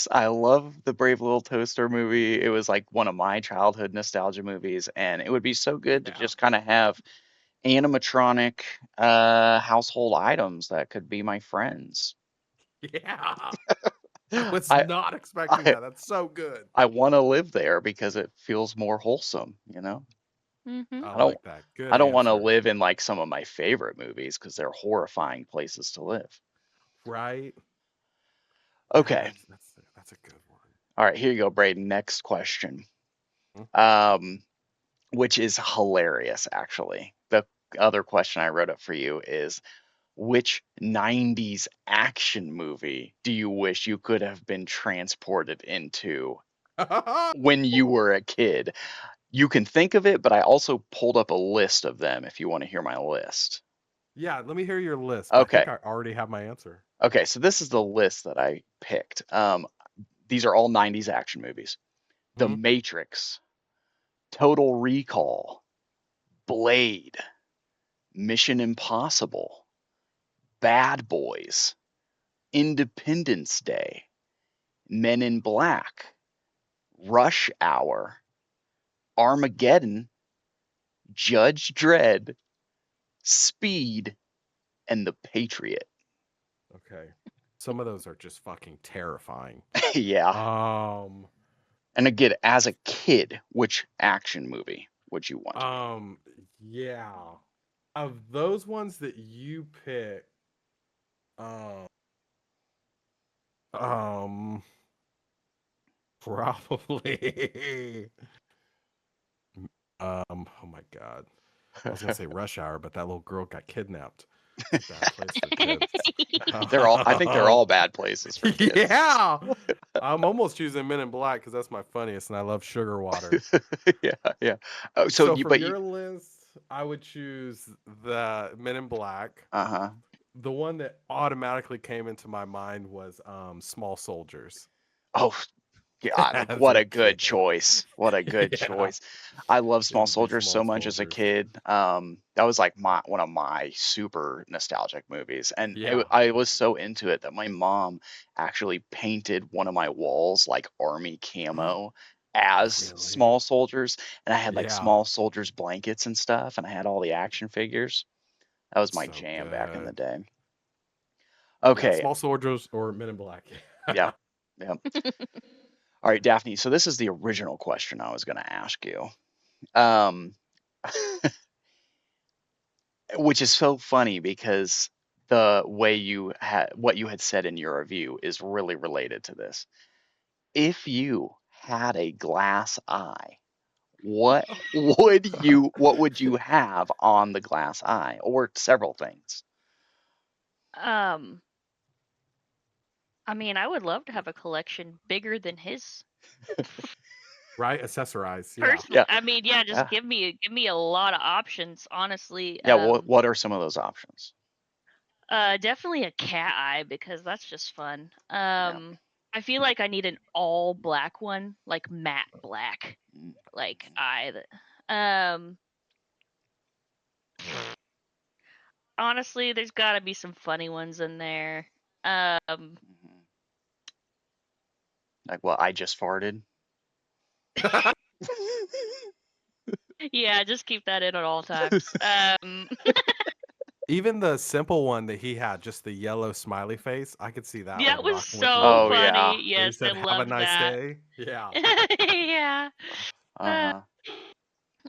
[SPEAKER 1] I love the Brave Little Toaster movie. It was like one of my childhood nostalgia movies, and it would be so good to
[SPEAKER 2] Yeah.
[SPEAKER 1] just kind of have animatronic household items that could be my friends.
[SPEAKER 2] Yeah. I was
[SPEAKER 1] I
[SPEAKER 2] not expecting
[SPEAKER 1] I
[SPEAKER 2] that. That's so good.
[SPEAKER 1] I want to live there because it feels more wholesome,
[SPEAKER 3] Mhm.
[SPEAKER 2] I
[SPEAKER 1] I don't
[SPEAKER 2] like that.
[SPEAKER 1] I
[SPEAKER 2] Good
[SPEAKER 1] don't want to
[SPEAKER 2] answer.
[SPEAKER 1] live in like some of my favorite movies because they're horrifying places to live.
[SPEAKER 2] Right? Yeah,
[SPEAKER 1] Okay.
[SPEAKER 2] that's a good one.
[SPEAKER 1] All right, here you go, Braden. Next question.
[SPEAKER 2] Hmm?
[SPEAKER 1] Um, which is hilarious, actually. The other question I wrote up for you is which 90s action movie do you wish you could have been transported into when you were a kid? You can think of it, but I also pulled up a list of them if you want to hear my list.
[SPEAKER 2] Yeah, let me hear your list. I think
[SPEAKER 1] Okay.
[SPEAKER 2] I already have my answer.
[SPEAKER 1] Okay, so this is the list that I picked. These are all 90s action movies. The
[SPEAKER 2] Hmm?
[SPEAKER 1] Matrix, Total Recall, Blade, Mission Impossible, Bad Boys, Independence Day, Men in Black, Rush Hour, Armageddon, Judge Dredd, Speed, and The Patriot.
[SPEAKER 2] Okay. Some of those are just fucking terrifying.
[SPEAKER 1] Yeah.
[SPEAKER 2] Um,
[SPEAKER 1] And again, as a kid, which action movie would you want to be?
[SPEAKER 2] Yeah. Of those ones that you pick, um, um, probably, oh my God. I was gonna say Rush Hour, but that little girl got kidnapped. It's a bad place for kids.
[SPEAKER 1] I think they're all bad places for kids.
[SPEAKER 2] Yeah. I'm almost choosing Men in Black because that's my funniest, and I love Sugar Water.
[SPEAKER 1] Yeah, yeah. Oh, so
[SPEAKER 2] So
[SPEAKER 1] you,
[SPEAKER 2] from
[SPEAKER 1] but you,
[SPEAKER 2] your list, I would choose the Men in Black.
[SPEAKER 1] uh-huh.
[SPEAKER 2] The one that automatically came into my mind was Small Soldiers
[SPEAKER 1] Oh, God,
[SPEAKER 2] as
[SPEAKER 1] what
[SPEAKER 2] a
[SPEAKER 1] a good
[SPEAKER 2] kid.
[SPEAKER 1] choice. What a good
[SPEAKER 2] Yeah,
[SPEAKER 1] choice. I love
[SPEAKER 2] it
[SPEAKER 1] Small
[SPEAKER 2] would be
[SPEAKER 1] Soldiers so
[SPEAKER 2] Small
[SPEAKER 1] much as a
[SPEAKER 2] Soldiers.
[SPEAKER 1] kid. That was like one of my super nostalgic movies. And
[SPEAKER 2] Yeah.
[SPEAKER 1] I was so into it that my mom actually painted one of my walls like army camo as
[SPEAKER 2] Really?
[SPEAKER 1] Small Soldiers. And I had like
[SPEAKER 2] Yeah.
[SPEAKER 1] Small Soldiers blankets and stuff, and I had all the action figures. That was my
[SPEAKER 2] So
[SPEAKER 1] jam back in the
[SPEAKER 2] good.
[SPEAKER 1] day.
[SPEAKER 2] Yeah,
[SPEAKER 1] Okay.
[SPEAKER 2] Small Soldiers or Men in Black.
[SPEAKER 1] Yeah. Yeah. All right, Daphne. So this is the original question I was going to ask you. Um, which is so funny because the way you had what you had said in your review is really related to this. If you had a glass eye, what what would you have on the glass eye, or several things?
[SPEAKER 3] um, I mean, I would love to have a collection bigger than his.
[SPEAKER 2] Right? Accessorize. Yeah.
[SPEAKER 3] Personally,
[SPEAKER 1] Yeah,
[SPEAKER 3] I mean, yeah, just
[SPEAKER 1] yeah,
[SPEAKER 3] give me a lot of options, honestly.
[SPEAKER 1] yeah. What are some of those options?
[SPEAKER 3] Definitely a cat eye because that's just fun.
[SPEAKER 1] Yeah.
[SPEAKER 3] I feel like I need an all black one, like matte black,
[SPEAKER 1] Mm,
[SPEAKER 3] like
[SPEAKER 1] mhm,
[SPEAKER 3] eye that honestly, there's got to be some funny ones in there. Um,
[SPEAKER 1] mhm. Like, well, I just farted.
[SPEAKER 3] yeah, just keep that in at all times.
[SPEAKER 2] Even the simple one that he had, just the yellow smiley face, I could see that
[SPEAKER 3] That
[SPEAKER 2] one
[SPEAKER 3] was
[SPEAKER 2] rocking with
[SPEAKER 3] so
[SPEAKER 2] you.
[SPEAKER 1] Oh yeah.
[SPEAKER 3] funny.
[SPEAKER 2] Where he
[SPEAKER 3] Yes, I
[SPEAKER 2] said, "Have a
[SPEAKER 3] loved
[SPEAKER 2] nice
[SPEAKER 3] that.
[SPEAKER 2] day." Yeah.
[SPEAKER 3] Yeah. Uh,
[SPEAKER 1] Uh-huh.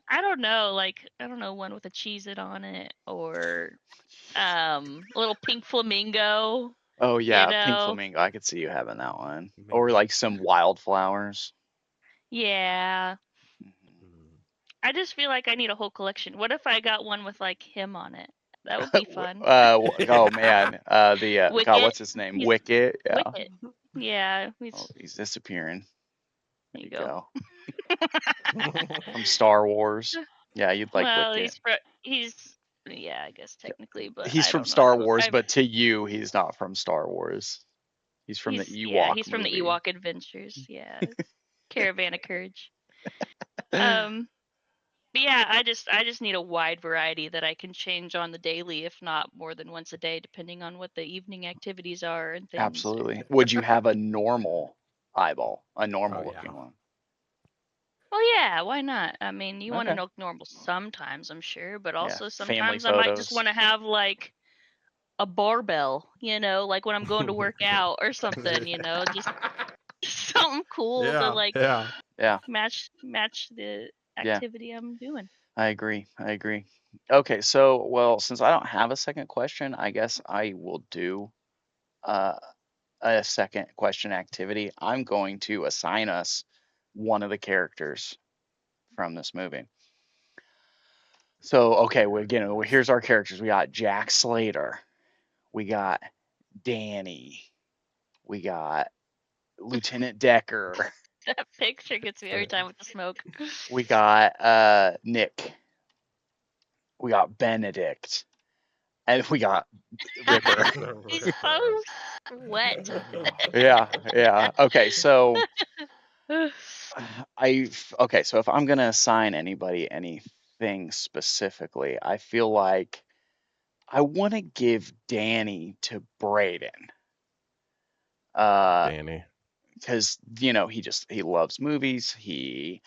[SPEAKER 3] I don't know, like I don't know, one with a cheese it on it or a little pink flamingo,
[SPEAKER 1] Oh
[SPEAKER 3] you
[SPEAKER 1] yeah, pink
[SPEAKER 3] know.
[SPEAKER 1] flamingo. I could see you having that one, or
[SPEAKER 2] Maybe.
[SPEAKER 1] like some wildflowers.
[SPEAKER 3] Yeah.
[SPEAKER 1] Mhm.
[SPEAKER 2] Mm.
[SPEAKER 3] I just feel like I need a whole collection. What if I got one with like him on it? That would be fun.
[SPEAKER 1] Oh man, the God,
[SPEAKER 3] Wicket.
[SPEAKER 1] what's his name?
[SPEAKER 3] He's
[SPEAKER 1] Wicket. Yeah.
[SPEAKER 3] Wicket. Yeah,
[SPEAKER 1] Oh,
[SPEAKER 3] he's
[SPEAKER 1] he's disappearing. There
[SPEAKER 3] there you
[SPEAKER 1] you
[SPEAKER 3] go.
[SPEAKER 1] go. From Star Wars. Yeah, you'd like
[SPEAKER 3] Well,
[SPEAKER 1] Wicket.
[SPEAKER 3] he's yeah, I guess technically, but
[SPEAKER 1] He's
[SPEAKER 3] I
[SPEAKER 1] from
[SPEAKER 3] don't know. I
[SPEAKER 1] Star
[SPEAKER 3] haven't
[SPEAKER 1] Wars,
[SPEAKER 3] I've
[SPEAKER 1] but to you, he's not from Star Wars. He's from the Ewok
[SPEAKER 3] he's from the
[SPEAKER 1] movie.
[SPEAKER 3] Ewok Adventures. Yeah. Caravan of Courage. Um but yeah, I just need a wide variety that I can change on the daily, if not more than once a day, depending on what the evening activities are and things.
[SPEAKER 1] Absolutely. Would you have a normal eyeball, a
[SPEAKER 2] Oh
[SPEAKER 1] normal
[SPEAKER 2] yeah.
[SPEAKER 1] looking one?
[SPEAKER 3] Well, yeah, why not? I mean, you want to
[SPEAKER 1] Okay.
[SPEAKER 3] look normal sometimes, I'm sure, but
[SPEAKER 1] Yeah,
[SPEAKER 3] also
[SPEAKER 1] family
[SPEAKER 3] sometimes I might just
[SPEAKER 1] photos.
[SPEAKER 3] want to have like a barbell, like when I'm going to work out or something, just something cool to
[SPEAKER 2] Yeah.
[SPEAKER 3] like
[SPEAKER 2] Yeah.
[SPEAKER 1] Yeah,
[SPEAKER 3] match the
[SPEAKER 1] yeah.
[SPEAKER 3] activity I'm doing.
[SPEAKER 1] I agree. I agree. Okay, so well, since I don't have a second question, I guess I will do uh, a second question activity. I'm going to assign us one of the characters from this movie. So, okay, here's our characters. We got Jack Slater. We got Danny. We got Lieutenant Decker.
[SPEAKER 3] That picture gets me every time with the smoke.
[SPEAKER 1] We got Nick. We got Benedict. And we got Ripper.
[SPEAKER 2] The
[SPEAKER 3] He's
[SPEAKER 2] Ripper.
[SPEAKER 3] so wet.
[SPEAKER 1] Yeah, yeah. Okay, so so if I'm gonna assign anybody anything specifically, I feel like I want to give Danny to Braden. Uh,
[SPEAKER 2] Danny.
[SPEAKER 1] because he loves movies. He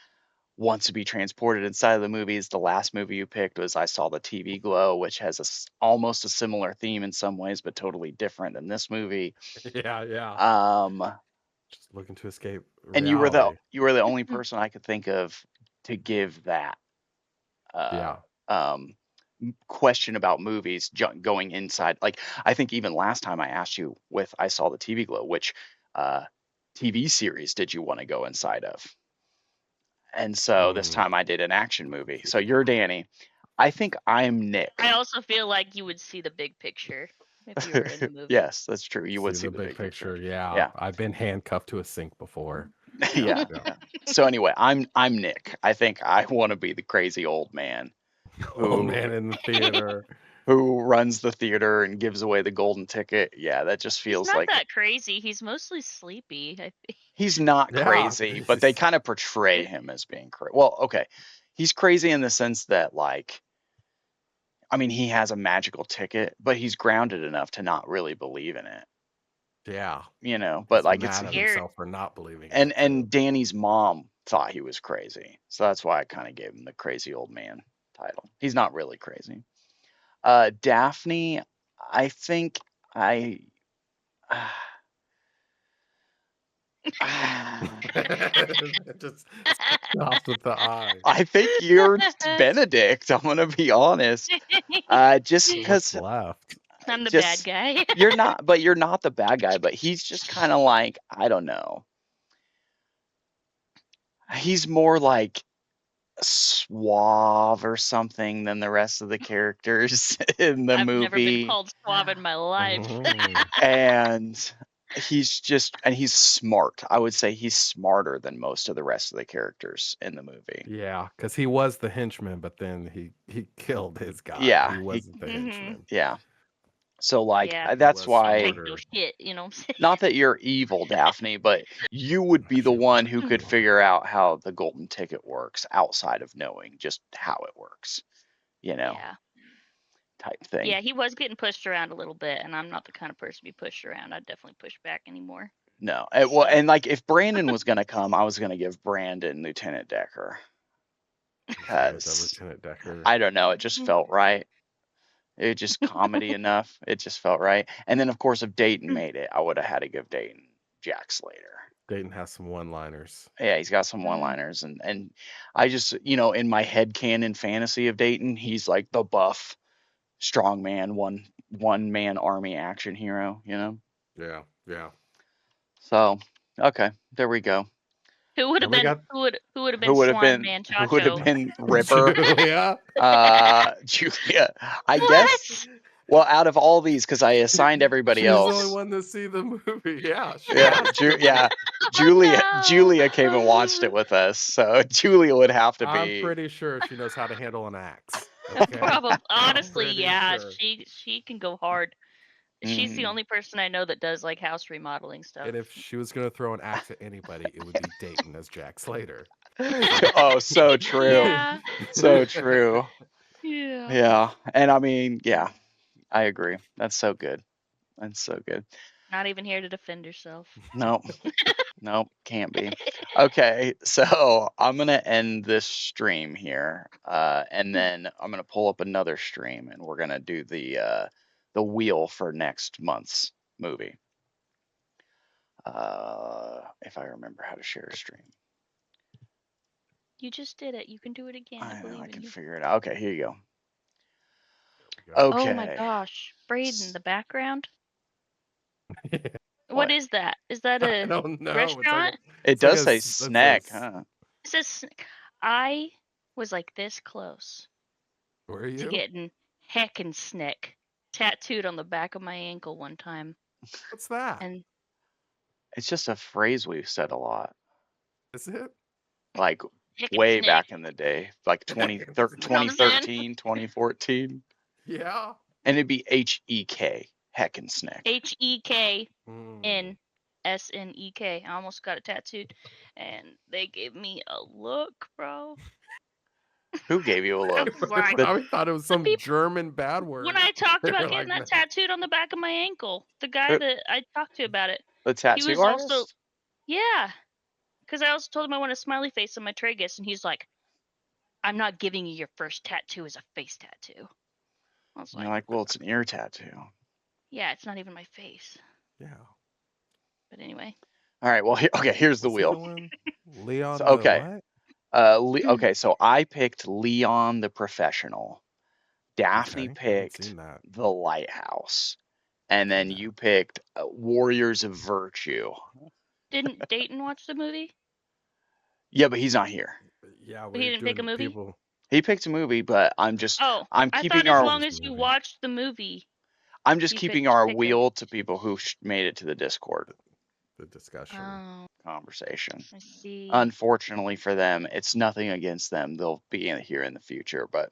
[SPEAKER 1] wants to be transported inside of the movies. The last movie you picked was I Saw the TV Glow, which has almost a similar theme in some ways, but totally different than this movie.
[SPEAKER 2] Yeah. Yeah.
[SPEAKER 1] Um,
[SPEAKER 2] Just looking to escape
[SPEAKER 1] And
[SPEAKER 2] reality.
[SPEAKER 1] you were the only person I could think of to give that uh,
[SPEAKER 2] Yeah.
[SPEAKER 1] um, question about movies going inside. Like I think even last time I asked you with I saw the TV Glow, which uh, TV series did you want to go inside of? And so this
[SPEAKER 2] Mm.
[SPEAKER 1] time I did an action movie. So you're Danny. I think I'm
[SPEAKER 3] I
[SPEAKER 1] Nick.
[SPEAKER 3] also feel like you would see the big picture if you were in the movie.
[SPEAKER 1] Yes, that's true. You would
[SPEAKER 2] See
[SPEAKER 1] see
[SPEAKER 2] the
[SPEAKER 1] the
[SPEAKER 2] big
[SPEAKER 1] big picture.
[SPEAKER 2] picture. Yeah.
[SPEAKER 1] Yeah.
[SPEAKER 2] I've been handcuffed to a sink before. Yeah.
[SPEAKER 1] Yeah.
[SPEAKER 2] Yeah.
[SPEAKER 1] Yeah. So anyway, I'm Nick. I think I want to be the crazy old man
[SPEAKER 2] Old
[SPEAKER 1] who
[SPEAKER 2] man in the theater.
[SPEAKER 1] who runs the theater and gives away the golden ticket. Yeah, that just
[SPEAKER 3] He's
[SPEAKER 1] feels
[SPEAKER 3] not
[SPEAKER 1] like
[SPEAKER 3] that crazy. He's mostly sleepy. I think.
[SPEAKER 1] he's not
[SPEAKER 2] Yeah.
[SPEAKER 1] crazy, but they kind of portray him as being crazy. Well, okay. He's crazy in the sense that like I mean, he has a magical ticket, but he's grounded enough to not really believe in it,
[SPEAKER 2] Yeah.
[SPEAKER 1] you know, but
[SPEAKER 2] He's
[SPEAKER 1] like it's
[SPEAKER 2] mad at
[SPEAKER 1] he,
[SPEAKER 3] Scared.
[SPEAKER 2] himself for not believing in it too.
[SPEAKER 1] and Danny's mom thought he was crazy. So that's why I kind of gave him the crazy old man title. He's not really crazy. Daphne, I think I
[SPEAKER 2] Just stops with the eye.
[SPEAKER 1] I think you're Benedict. I'm gonna be honest. Just
[SPEAKER 2] What's
[SPEAKER 1] because,
[SPEAKER 2] left?
[SPEAKER 3] I'm the bad
[SPEAKER 1] just
[SPEAKER 3] guy.
[SPEAKER 1] you're not the bad guy, but he's just kind of like I don't know. He's more like suave or something than the rest of the characters in the
[SPEAKER 3] I've never been
[SPEAKER 1] movie,
[SPEAKER 3] called suave in my life.
[SPEAKER 2] Mhm.
[SPEAKER 1] and he's smart. I would say he's smarter than most of the rest of the characters in the movie.
[SPEAKER 2] Yeah, because he was the henchman, but then he killed his guy.
[SPEAKER 1] Yeah,
[SPEAKER 2] He wasn't the
[SPEAKER 3] Mhm.
[SPEAKER 2] henchman.
[SPEAKER 1] yeah. So like
[SPEAKER 3] Yeah.
[SPEAKER 2] He
[SPEAKER 1] that's
[SPEAKER 2] was
[SPEAKER 3] Don't take
[SPEAKER 1] why
[SPEAKER 3] no
[SPEAKER 2] smarter.
[SPEAKER 3] shit, you know what I'm saying?
[SPEAKER 1] not that you're evil, Daphne, but you would be the
[SPEAKER 2] She was
[SPEAKER 1] one who could
[SPEAKER 2] evil.
[SPEAKER 1] figure out how the golden ticket works outside of knowing just how it works, you know,
[SPEAKER 3] Yeah.
[SPEAKER 1] type thing.
[SPEAKER 3] Yeah, he was getting pushed around a little bit, and I'm not the kind of person to be pushed around. I'd definitely push back anymore.
[SPEAKER 1] No. Well,
[SPEAKER 3] So
[SPEAKER 1] and like if Brandon was going to come, I was going to give Brandon Lieutenant Decker
[SPEAKER 2] You should go with that
[SPEAKER 1] because
[SPEAKER 2] Lieutenant Decker.
[SPEAKER 1] I don't know, it just felt right. It just comedy enough. It just felt right. And then of course, if Dayton made it, I would have had to give Dayton Jack Slater.
[SPEAKER 2] Dayton has some one-liners.
[SPEAKER 1] Yeah, he's got some
[SPEAKER 3] Mhm.
[SPEAKER 1] one-liners, and I just in my head canon fantasy of Dayton, he's like the buff, strong man, one man army action hero, you know.
[SPEAKER 2] Yeah, yeah.
[SPEAKER 1] So okay, there we go.
[SPEAKER 3] Who would have
[SPEAKER 2] And we
[SPEAKER 3] been
[SPEAKER 2] got
[SPEAKER 3] who would have been Swan Man
[SPEAKER 1] Who would have
[SPEAKER 3] Chacho?
[SPEAKER 1] been Ripper?
[SPEAKER 2] Julia.
[SPEAKER 1] Julia. I guess.
[SPEAKER 3] What?
[SPEAKER 1] Well, out of all these, because I assigned everybody
[SPEAKER 2] She was the only
[SPEAKER 1] else.
[SPEAKER 2] one to see the movie. Yeah, she
[SPEAKER 1] Yeah,
[SPEAKER 2] has to be.
[SPEAKER 1] yeah.
[SPEAKER 3] Oh
[SPEAKER 1] Julia came and watched it
[SPEAKER 3] no.
[SPEAKER 1] with us, so Julia would have to
[SPEAKER 2] I'm
[SPEAKER 1] be.
[SPEAKER 2] pretty sure she knows how to handle an axe. Okay,
[SPEAKER 3] Probably
[SPEAKER 2] I'm
[SPEAKER 3] honestly,
[SPEAKER 2] pretty
[SPEAKER 3] yeah,
[SPEAKER 2] sure.
[SPEAKER 3] she can go hard. She's the
[SPEAKER 1] Mhm.
[SPEAKER 3] only person I know that does like house remodeling stuff.
[SPEAKER 2] And if she was gonna throw an axe at anybody, it would be Dayton as Jack Slater.
[SPEAKER 1] Oh, so true.
[SPEAKER 3] Yeah.
[SPEAKER 1] So true.
[SPEAKER 3] Yeah.
[SPEAKER 1] Yeah. And I mean, yeah, I agree. That's so good. That's so good.
[SPEAKER 3] Not even here to defend herself.
[SPEAKER 1] No, no, can't be. Okay, so I'm gonna end this stream here, and then I'm gonna pull up another stream, and we're gonna do the wheel for next month's movie. If I remember how to share a stream,
[SPEAKER 3] You just did it. You can do it again. I
[SPEAKER 1] I know I
[SPEAKER 3] believe in
[SPEAKER 1] can
[SPEAKER 3] you.
[SPEAKER 1] figure it out. Okay, here you go.
[SPEAKER 2] There we go.
[SPEAKER 3] Oh my
[SPEAKER 1] Okay.
[SPEAKER 3] gosh. Braden,
[SPEAKER 1] S-
[SPEAKER 3] the background? What
[SPEAKER 1] What?
[SPEAKER 3] is that? Is that
[SPEAKER 2] I
[SPEAKER 3] a
[SPEAKER 2] don't know.
[SPEAKER 3] restaurant?
[SPEAKER 1] It
[SPEAKER 2] It's like
[SPEAKER 1] does
[SPEAKER 2] a
[SPEAKER 1] say
[SPEAKER 2] it's a
[SPEAKER 1] snack, huh?
[SPEAKER 3] It says I was like this close
[SPEAKER 2] where are
[SPEAKER 3] to
[SPEAKER 2] you?
[SPEAKER 3] getting heckin' snick tattooed on the back of my ankle one time.
[SPEAKER 2] What's that?
[SPEAKER 3] And
[SPEAKER 1] It's just a phrase we've said a lot,
[SPEAKER 2] Is it?
[SPEAKER 1] like
[SPEAKER 3] heckin'
[SPEAKER 1] way
[SPEAKER 3] snick.
[SPEAKER 1] back in the day, like
[SPEAKER 3] You know what I'm saying?
[SPEAKER 1] 2013, 2014.
[SPEAKER 2] Yeah.
[SPEAKER 1] And it'd be HEK, heckin' snick.
[SPEAKER 3] HEKNSNEK.
[SPEAKER 2] Mm.
[SPEAKER 3] I almost got it tattooed, and they gave me a look, bro.
[SPEAKER 1] Who gave you a
[SPEAKER 3] I
[SPEAKER 1] look?
[SPEAKER 3] was
[SPEAKER 2] I
[SPEAKER 3] like,
[SPEAKER 1] The
[SPEAKER 2] probably thought it was
[SPEAKER 3] the
[SPEAKER 2] some
[SPEAKER 3] people.
[SPEAKER 2] German bad
[SPEAKER 3] When
[SPEAKER 2] word.
[SPEAKER 3] I talked
[SPEAKER 2] They're
[SPEAKER 3] about getting
[SPEAKER 2] like,
[SPEAKER 3] that tattooed on the back of my ankle, the guy
[SPEAKER 1] uh,
[SPEAKER 3] that I talked to about it,
[SPEAKER 1] the
[SPEAKER 3] he
[SPEAKER 1] tattoo
[SPEAKER 3] was also,
[SPEAKER 1] artist?
[SPEAKER 3] yeah, because I also told him I want a smiley face on my tragus, and he's like, I'm not giving you your first tattoo as a face tattoo. I was
[SPEAKER 1] And you're
[SPEAKER 3] like,
[SPEAKER 1] like, well, it's an ear tattoo.
[SPEAKER 3] yeah, it's not even my face.
[SPEAKER 2] yeah.
[SPEAKER 3] But anyway,
[SPEAKER 1] All right. Well, okay. Here's the
[SPEAKER 2] What's the
[SPEAKER 1] wheel.
[SPEAKER 2] other one? Leon
[SPEAKER 1] So,
[SPEAKER 2] the
[SPEAKER 1] okay.
[SPEAKER 2] what?
[SPEAKER 1] Okay. So I picked Leon the Professional. Daphne
[SPEAKER 2] Okay, I haven't
[SPEAKER 1] picked
[SPEAKER 2] seen that.
[SPEAKER 1] The Lighthouse, and
[SPEAKER 2] Seen
[SPEAKER 1] then
[SPEAKER 2] that.
[SPEAKER 1] you picked Warriors of Virtue.
[SPEAKER 3] Didn't Dayton watch the movie?
[SPEAKER 1] Yeah, but he's not here.
[SPEAKER 2] Yeah,
[SPEAKER 3] But he
[SPEAKER 2] we're
[SPEAKER 3] didn't pick a
[SPEAKER 2] doing
[SPEAKER 3] movie?
[SPEAKER 2] people.
[SPEAKER 1] He picked a movie, but I'm
[SPEAKER 3] Oh, I
[SPEAKER 1] keeping
[SPEAKER 3] thought as
[SPEAKER 1] our
[SPEAKER 3] long
[SPEAKER 2] This
[SPEAKER 3] as you
[SPEAKER 2] movie,
[SPEAKER 3] watched the movie,
[SPEAKER 1] I'm just
[SPEAKER 3] you could
[SPEAKER 1] keeping
[SPEAKER 3] just
[SPEAKER 1] our
[SPEAKER 3] pick a.
[SPEAKER 1] wheel to people who made it to the Discord
[SPEAKER 2] the discussion.
[SPEAKER 3] Oh,
[SPEAKER 1] conversation.
[SPEAKER 3] I see.
[SPEAKER 1] Unfortunately for them, it's nothing against them. They'll be here in the future, but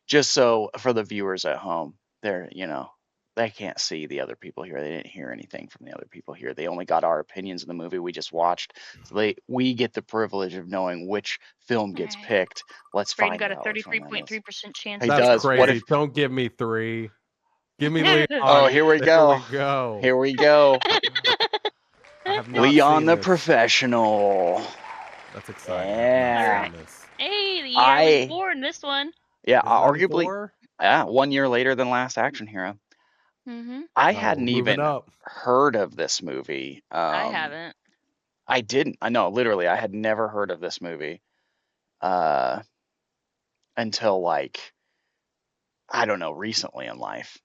[SPEAKER 1] just so for the viewers at home, they can't see the other people here. They didn't hear anything from the other people here. They only got our opinions of the movie we just watched. So we get the privilege of knowing which film gets
[SPEAKER 3] Alright.
[SPEAKER 1] picked. Let's
[SPEAKER 3] Bradin
[SPEAKER 1] find
[SPEAKER 3] got a
[SPEAKER 1] out which one that is.
[SPEAKER 3] 33.3% chance.
[SPEAKER 1] He
[SPEAKER 3] of
[SPEAKER 2] That's
[SPEAKER 1] does.
[SPEAKER 3] picking
[SPEAKER 1] What
[SPEAKER 2] crazy.
[SPEAKER 1] if?
[SPEAKER 3] correct.
[SPEAKER 2] Don't give me 3. Give me
[SPEAKER 1] Oh,
[SPEAKER 2] Leon.
[SPEAKER 1] here we
[SPEAKER 2] There
[SPEAKER 1] go.
[SPEAKER 2] we go.
[SPEAKER 1] Here we go.
[SPEAKER 2] I have not
[SPEAKER 1] Leon
[SPEAKER 2] seen
[SPEAKER 1] the
[SPEAKER 2] this.
[SPEAKER 1] Professional.
[SPEAKER 2] That's exciting. I have
[SPEAKER 1] Yeah.
[SPEAKER 2] not
[SPEAKER 3] Alright.
[SPEAKER 2] seen this.
[SPEAKER 3] Hey, the year I was born. This one.
[SPEAKER 1] Yeah,
[SPEAKER 2] Is it
[SPEAKER 1] arguably,
[SPEAKER 2] 94?
[SPEAKER 1] 1 year later than Last Action Hero.
[SPEAKER 3] Mm-hmm.
[SPEAKER 1] I
[SPEAKER 2] Oh, we're
[SPEAKER 1] hadn't
[SPEAKER 2] moving
[SPEAKER 1] even
[SPEAKER 2] up.
[SPEAKER 1] heard of this movie.
[SPEAKER 3] I haven't.
[SPEAKER 1] I didn't. I know, literally, I had never heard of this movie uh, until like I don't know, recently in life.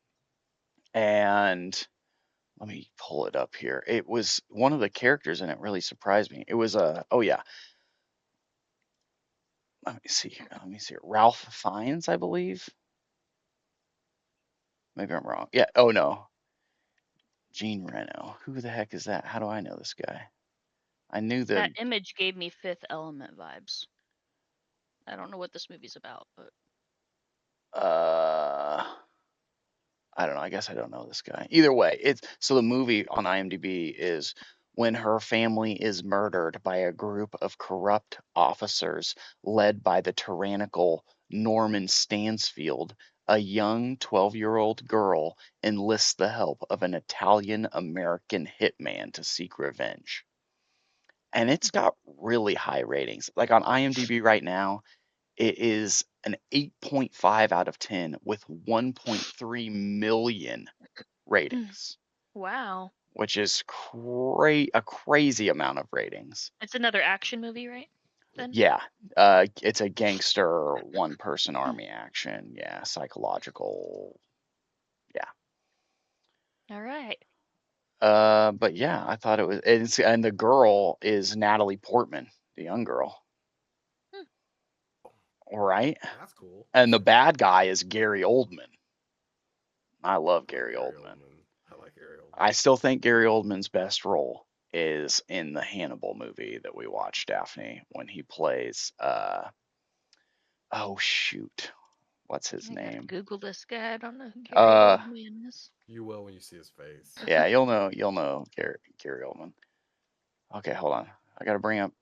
[SPEAKER 1] And let me pull it up here. It was one of the characters, and it really surprised me. It was oh yeah, let me see here. Let me see. Ralph Fiennes, I believe. Maybe I'm wrong. Yeah. Oh no, Gene Reno. Who the heck is that? How do I know this guy? I knew
[SPEAKER 3] That
[SPEAKER 1] the
[SPEAKER 3] image gave me Fifth Element vibes. I don't know what this movie's about, but
[SPEAKER 1] uh I don't know. I guess I don't know this guy. Either way, it's so the movie on IMDb is when her family is murdered by a group of corrupt officers led by the tyrannical Norman Stansfield, a young 12-year-old girl enlists the help of an Italian American hitman to seek revenge. And it's got really high ratings. Like on IMDb right now, it is an 8.5 out of 10 with 1.3 million ratings,
[SPEAKER 3] wow.
[SPEAKER 1] which is a crazy amount of ratings.
[SPEAKER 3] It's another action movie, right? Then?
[SPEAKER 1] Yeah, it's a gangster one-person army action. Yeah, psychological. Yeah.
[SPEAKER 3] All right.
[SPEAKER 1] But yeah, I thought and the girl is Natalie Portman, the young girl, right?
[SPEAKER 2] That's cool.
[SPEAKER 1] And the bad guy is Gary Oldman. I love Gary
[SPEAKER 2] Gary
[SPEAKER 1] Oldman.
[SPEAKER 2] I like Gary Oldman.
[SPEAKER 1] I still think Gary Oldman's best role is in the Hannibal movie that we watched, Daphne, when he plays oh shoot. What's his
[SPEAKER 3] I gotta
[SPEAKER 1] name?
[SPEAKER 3] Google this guy. I don't know who Gary
[SPEAKER 1] Uh
[SPEAKER 3] Oldman is.
[SPEAKER 2] You will when you see his face.
[SPEAKER 1] yeah, you'll know Gary Oldman. Okay, hold on. I gotta bring up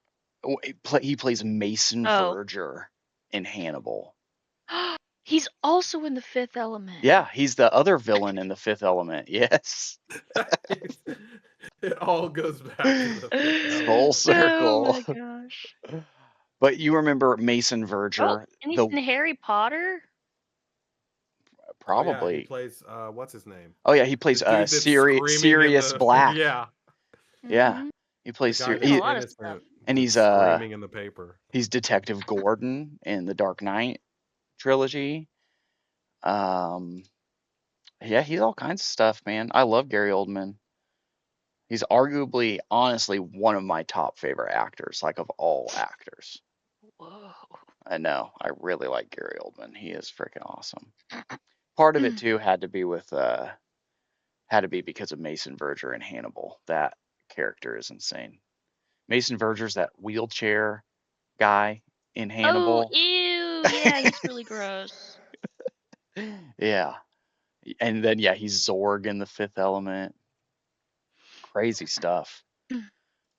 [SPEAKER 1] he plays Mason
[SPEAKER 3] Oh.
[SPEAKER 1] Verger in Hannibal.
[SPEAKER 3] He's also in the Fifth Element.
[SPEAKER 1] Yeah, he's the other villain in the Fifth Element. Yes.
[SPEAKER 2] It all goes back to the Fifth
[SPEAKER 1] Full
[SPEAKER 2] Element.
[SPEAKER 1] circle.
[SPEAKER 3] Oh my gosh.
[SPEAKER 1] But you remember Mason
[SPEAKER 3] Oh,
[SPEAKER 1] Verger,
[SPEAKER 3] and he's
[SPEAKER 1] the
[SPEAKER 3] in Harry Potter.
[SPEAKER 2] Oh yeah, he
[SPEAKER 1] probably.
[SPEAKER 2] plays what's his name?
[SPEAKER 1] Oh yeah, he
[SPEAKER 2] The
[SPEAKER 1] plays
[SPEAKER 2] dude that's screaming in
[SPEAKER 1] Sirius
[SPEAKER 2] the
[SPEAKER 1] Black.
[SPEAKER 2] yeah,
[SPEAKER 1] Yeah,
[SPEAKER 3] Mhm.
[SPEAKER 1] he
[SPEAKER 2] the
[SPEAKER 1] plays
[SPEAKER 2] guy
[SPEAKER 3] He's in a
[SPEAKER 2] that's
[SPEAKER 3] lot of stuff.
[SPEAKER 2] innocent
[SPEAKER 1] and
[SPEAKER 2] that's
[SPEAKER 1] he's
[SPEAKER 2] screaming in the paper.
[SPEAKER 1] he's Detective Gordon in the Dark Knight trilogy. Um, yeah, he's all kinds of stuff, man. I love Gary Oldman. He's arguably, honestly, one of my top favorite actors, like of all actors.
[SPEAKER 3] Whoa.
[SPEAKER 1] I know, I really like Gary Oldman. He is freaking awesome. Part of it too had to be because of Mason Verger and Hannibal. That character is insane. Mason Verger's that wheelchair guy in
[SPEAKER 3] Oh,
[SPEAKER 1] Hannibal.
[SPEAKER 3] ew. Yeah, he's really gross.
[SPEAKER 1] Yeah. And then yeah, he's Zorg in the Fifth Element. Crazy stuff.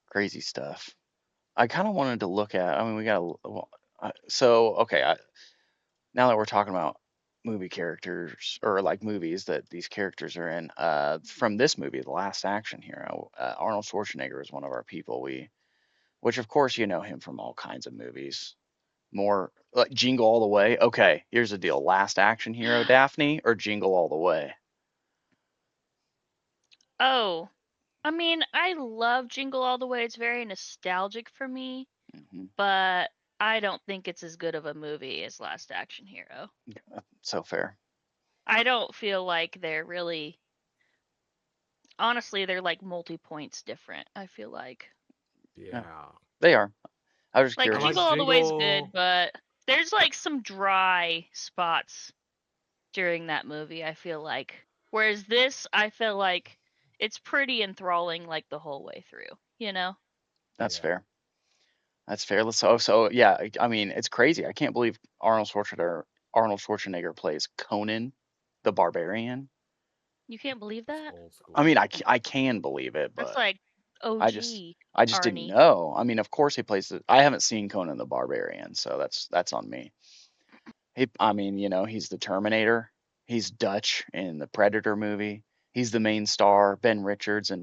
[SPEAKER 1] Crazy stuff. I kind of wanted to look at. I mean, we got. So okay. Now that we're talking about movie characters or like movies that these characters are in, from this movie, The Last Action Hero, Arnold Schwarzenegger is one of our people. Which of course you know him from all kinds of movies. More like Jingle All the Way. Okay, here's the deal: Last Action Hero, Daphne, or Jingle All the Way?
[SPEAKER 3] Oh, I mean, I love Jingle All the Way. It's very nostalgic for me,
[SPEAKER 1] Hmm.
[SPEAKER 3] but I don't think it's as good of a movie as Last Action Hero.
[SPEAKER 1] So fair.
[SPEAKER 3] I don't feel like they're really, honestly, they're like multi points different. I feel like
[SPEAKER 1] Yeah,
[SPEAKER 2] Yeah.
[SPEAKER 1] they are. I was just
[SPEAKER 3] like
[SPEAKER 2] I
[SPEAKER 1] curious.
[SPEAKER 2] like
[SPEAKER 3] Jingle All the Way is good,
[SPEAKER 2] Jingle.
[SPEAKER 3] but there's like some dry spots during that movie. I feel like, whereas this, I feel like it's pretty enthralling like the whole way through. You know?
[SPEAKER 1] That's
[SPEAKER 2] Yeah.
[SPEAKER 1] fair. That's fair. So yeah, I mean, it's crazy. I can't believe Arnold Schwarzenegger plays Conan the Barbarian.
[SPEAKER 3] You can't believe
[SPEAKER 2] It's
[SPEAKER 3] that?
[SPEAKER 2] old
[SPEAKER 1] I
[SPEAKER 2] school.
[SPEAKER 1] mean, I can believe it,
[SPEAKER 3] That's
[SPEAKER 1] but
[SPEAKER 3] like
[SPEAKER 1] I just
[SPEAKER 3] OG
[SPEAKER 1] I just didn't
[SPEAKER 3] Arnie.
[SPEAKER 1] know. I mean, of course he plays the. I haven't seen Conan the Barbarian, so that's on me. I mean, he's the Terminator. He's Dutch in the Predator movie. He's the main star, Ben Richards, in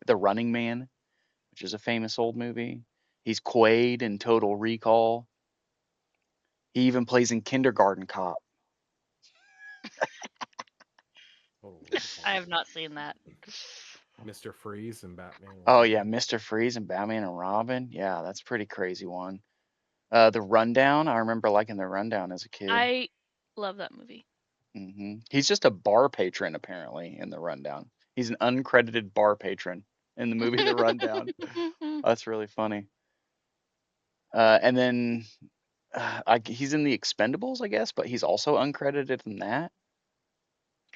[SPEAKER 1] The Running Man, which is a famous old movie. He's Quaid in Total Recall. He even plays in Kindergarten Cop.
[SPEAKER 2] Total
[SPEAKER 3] I
[SPEAKER 2] Recall.
[SPEAKER 3] have not seen that.
[SPEAKER 2] Mr. Freeze and Batman and
[SPEAKER 1] Oh yeah,
[SPEAKER 2] Robin.
[SPEAKER 1] Mr. Freeze and Batman and Robin. Yeah, that's a pretty crazy one. The Rundown. I remember liking The Rundown as a kid.
[SPEAKER 3] I love that movie.
[SPEAKER 1] He's just a bar patron apparently in The Rundown. He's an uncredited bar patron in the movie The Rundown. That's really funny. And then he's in the Expendables, I guess, but he's also uncredited in that.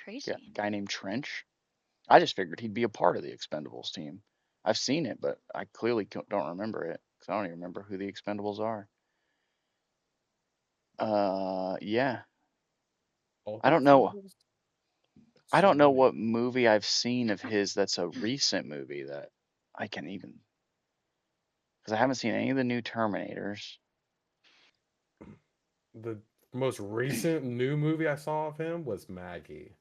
[SPEAKER 1] Yeah,
[SPEAKER 3] Crazy.
[SPEAKER 1] guy named Trench. I just figured he'd be a part of the Expendables team. I've seen it, but I clearly don't remember it because I don't even remember who the Expendables are. Yeah,
[SPEAKER 2] All
[SPEAKER 1] I
[SPEAKER 2] the
[SPEAKER 1] don't know.
[SPEAKER 2] Expendables?
[SPEAKER 1] I
[SPEAKER 2] So
[SPEAKER 1] don't know
[SPEAKER 2] many.
[SPEAKER 1] what movie I've seen of his that's a recent movie that I can even because I haven't seen any of the new Terminators.
[SPEAKER 2] The most recent new movie I saw of him was Maggie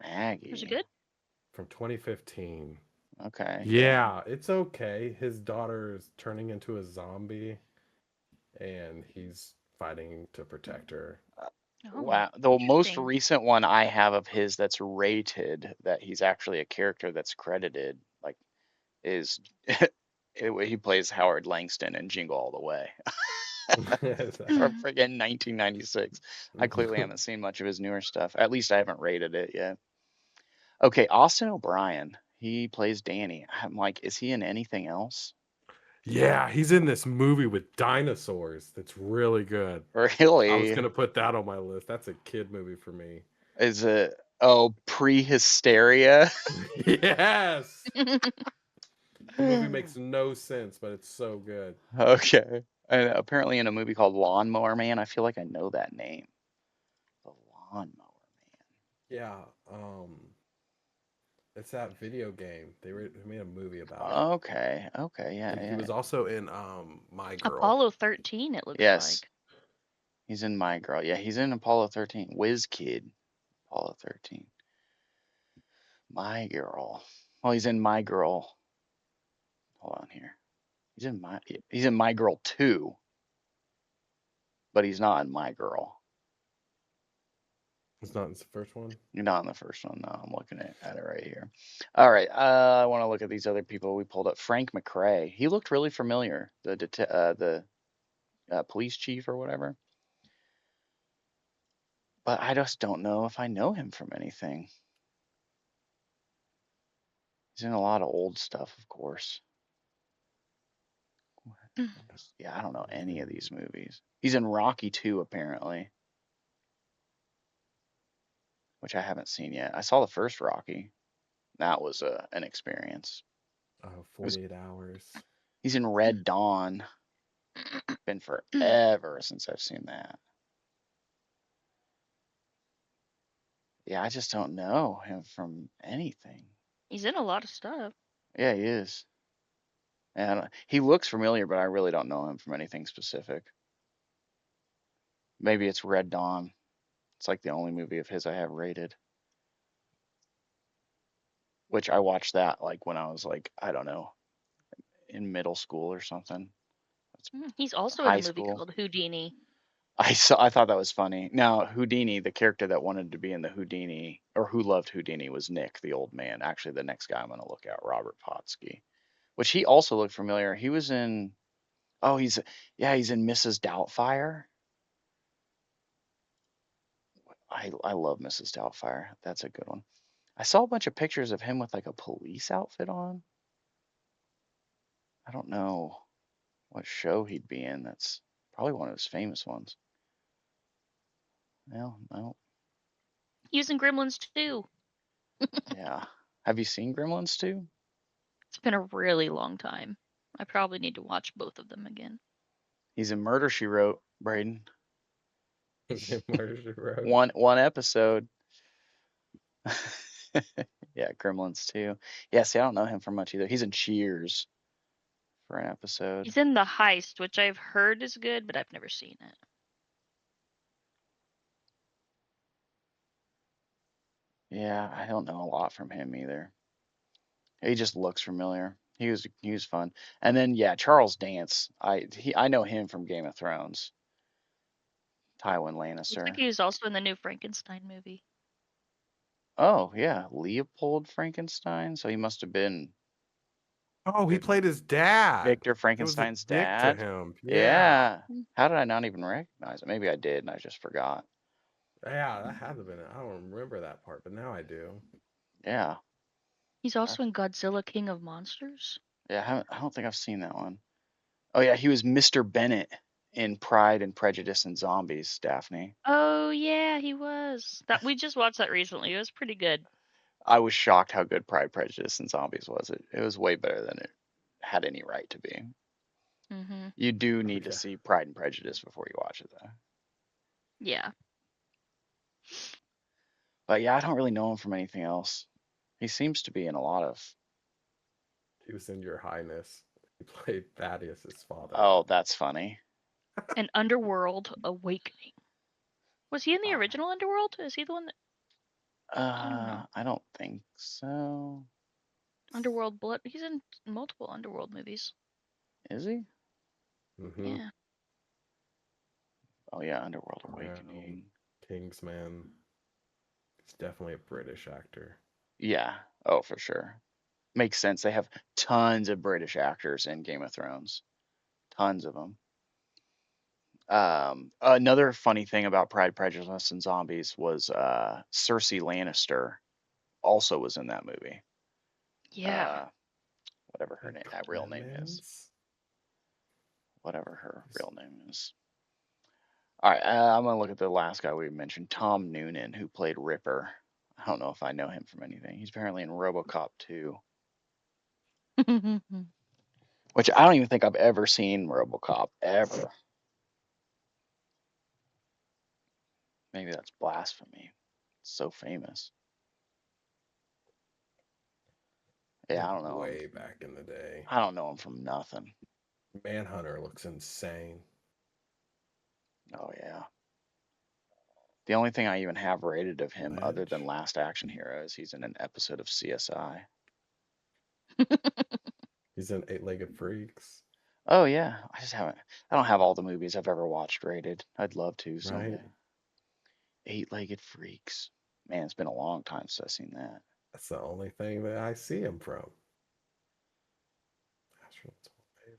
[SPEAKER 3] Was it
[SPEAKER 1] Maggie.
[SPEAKER 3] good?
[SPEAKER 2] from 2015.
[SPEAKER 1] Okay, yeah.
[SPEAKER 2] Yeah, it's okay. His daughter is turning into a zombie and he's fighting to protect her.
[SPEAKER 3] Oh,
[SPEAKER 1] Wow. The most
[SPEAKER 3] interesting.
[SPEAKER 1] recent one I have of his that's rated that he's actually a character that's credited, like, is he plays Howard Langston in Jingle All the Way from friggin' 1996. I clearly haven't seen much of his newer stuff. At least I haven't rated it yet. Okay, Austin O'Brien. He plays Danny. I'm like, is he in anything else?
[SPEAKER 2] Yeah, he's in this movie with dinosaurs that's really good. I was
[SPEAKER 1] Really?
[SPEAKER 2] gonna put that on my list. That's a kid movie for me.
[SPEAKER 1] Is it, oh, Prehysteria?
[SPEAKER 2] Yes. The movie makes no sense, but it's so good.
[SPEAKER 1] Okay. And apparently in a movie called Lawnmower Man, I feel like I know that name. The Lawnmower
[SPEAKER 2] Yeah, it's that video game. They made a movie about it.
[SPEAKER 1] Man. Okay, yeah,
[SPEAKER 2] And he
[SPEAKER 1] yeah.
[SPEAKER 2] was also in My Girl.
[SPEAKER 3] Apollo 13, it looks
[SPEAKER 1] Yes,
[SPEAKER 3] like.
[SPEAKER 1] he's in My Girl. Yeah, he's in Apollo 13. Whiz Kid, Apollo 13. My Girl. Well, he's in My Girl. Hold on here. He's in My Girl 2, but he's not in My Girl.
[SPEAKER 2] It's not the first one.
[SPEAKER 1] You're not in the first one. No, I'm looking at it right here. All right. I want to look at these other people we pulled up. Frank McRae. He looked really familiar. The police chief or whatever. But I just don't know if I know him from anything. He's in a lot of old stuff, of course. Yeah, I don't know
[SPEAKER 2] He's
[SPEAKER 1] any of
[SPEAKER 2] in
[SPEAKER 1] these movies. He's in Rocky 2, apparently, which I haven't seen yet. I saw the first Rocky. That was an experience. It was.
[SPEAKER 2] 48 Hours.
[SPEAKER 1] He's in Red Dawn. Been forever since I've seen that. Yeah, I just don't know him from anything.
[SPEAKER 3] He's in a lot of stuff.
[SPEAKER 1] Yeah, he is. And he looks familiar, but I really don't know him from anything specific. Maybe it's Red Dawn. It's like the only movie of his I have rated, which I watched that like when I was like, I don't know, in middle school or something. It's
[SPEAKER 3] He's also in a
[SPEAKER 1] high
[SPEAKER 3] movie
[SPEAKER 1] school.
[SPEAKER 3] called Houdini.
[SPEAKER 1] I thought that was funny. Now, Houdini, the character that wanted to be in the Houdini, or who loved Houdini, was Nick, the old man. Actually, the next guy I'm going to look at, Robert Potsky, which he also looked familiar. He was in, oh, he's in Mrs. Doubtfire. I love Mrs. Doubtfire. That's a good one. I saw a bunch of pictures of him with like a police outfit on. I don't know what show he'd be in. That's probably one of his famous ones. No.
[SPEAKER 3] Using Gremlins too.
[SPEAKER 1] Yeah. Have you seen Gremlins too?
[SPEAKER 3] It's been a really long time. I probably need to watch both of them again.
[SPEAKER 1] He's in Murder, She Wrote, Braden.
[SPEAKER 2] Murder, She Wrote.
[SPEAKER 1] One episode. Yeah, Gremlins too. Yeah, see, I don't know him from much either. He's in Cheers for an episode.
[SPEAKER 3] He's in The Heist, which I've heard is good, but I've never seen it.
[SPEAKER 1] Yeah, I don't know a lot from him either. He just looks familiar. He was fun. And then yeah, Charles Dance. I know him from Game of Thrones. Tywin
[SPEAKER 3] Looks like
[SPEAKER 1] Lannister.
[SPEAKER 3] he was also in the new Frankenstein movie.
[SPEAKER 1] Oh yeah, Leopold Frankenstein. So he must have been
[SPEAKER 2] Oh, he played his dad.
[SPEAKER 1] Victor
[SPEAKER 2] It was a
[SPEAKER 1] Frankenstein's
[SPEAKER 2] dick to
[SPEAKER 1] dad.
[SPEAKER 2] him.
[SPEAKER 1] Yeah.
[SPEAKER 3] Mm.
[SPEAKER 1] How did I not even recognize it? Maybe I did and I just forgot.
[SPEAKER 2] Yeah, that had to have been it. I don't remember that part, but now I do.
[SPEAKER 1] Yeah.
[SPEAKER 3] He's also in Godzilla King of Monsters.
[SPEAKER 1] Yeah, I don't think I've seen that one. Oh yeah, he was Mr. Bennett in Pride and Prejudice and Zombies, Daphne.
[SPEAKER 3] Oh yeah, he was. That we just watched that recently. It was pretty good.
[SPEAKER 1] I was shocked how good Pride, Prejudice and Zombies was. It was way better than it had any right to be.
[SPEAKER 3] Mm-hmm.
[SPEAKER 1] You do need to
[SPEAKER 2] Yeah.
[SPEAKER 1] see Pride and Prejudice before you watch it though.
[SPEAKER 3] Yeah.
[SPEAKER 1] But yeah, I don't really know him from anything else. He seems to be in a lot of.
[SPEAKER 2] He was in Your Highness. He played Thaddeus' father.
[SPEAKER 1] Oh, that's funny.
[SPEAKER 3] An Underworld Awakening. Was he in the
[SPEAKER 1] Oh.
[SPEAKER 3] original Underworld? Is he the one that don't know.
[SPEAKER 1] I don't think so.
[SPEAKER 3] Underworld Blood? He's in multiple Underworld movies.
[SPEAKER 1] Is he?
[SPEAKER 2] Mm-hmm.
[SPEAKER 3] Yeah.
[SPEAKER 1] Oh yeah, Underworld
[SPEAKER 2] Crown,
[SPEAKER 1] Awakening.
[SPEAKER 2] Kingsman. He's definitely a British actor.
[SPEAKER 1] Yeah. Oh, for sure. Makes sense. They have tons of British actors in Game of Thrones. Tons of them. Another funny thing about Pride, Prejudice, and Zombies was Cersei Lannister also was in that movie.
[SPEAKER 3] Yeah.
[SPEAKER 1] Whatever her real name is.
[SPEAKER 2] Clemens?
[SPEAKER 1] Whatever her real name is. All right, I'm gonna look at the last guy we mentioned, Tom Noonan, who played Ripper. I don't know if I know him from anything. He's apparently in RoboCop 2, which I don't even think I've ever seen RoboCop ever. Maybe that's blasphemy. It's so famous. Yeah, I don't know him.
[SPEAKER 2] Way back in the day.
[SPEAKER 1] I don't know him from nothing.
[SPEAKER 2] Manhunter looks insane.
[SPEAKER 1] Oh yeah. The only thing I even have rated of him, other than
[SPEAKER 2] Ledge.
[SPEAKER 1] Last Action Hero, is he's in an episode of CSI.
[SPEAKER 2] He's in Eight-Legged Freaks.
[SPEAKER 1] Oh yeah, I just haven't. I don't have all the movies I've ever watched rated. I'd love to someday.
[SPEAKER 2] Right?
[SPEAKER 1] Eight-Legged Freaks. Man, it's been a long time since I've seen that.
[SPEAKER 2] That's the only thing that I see him from. Astronauts Alive.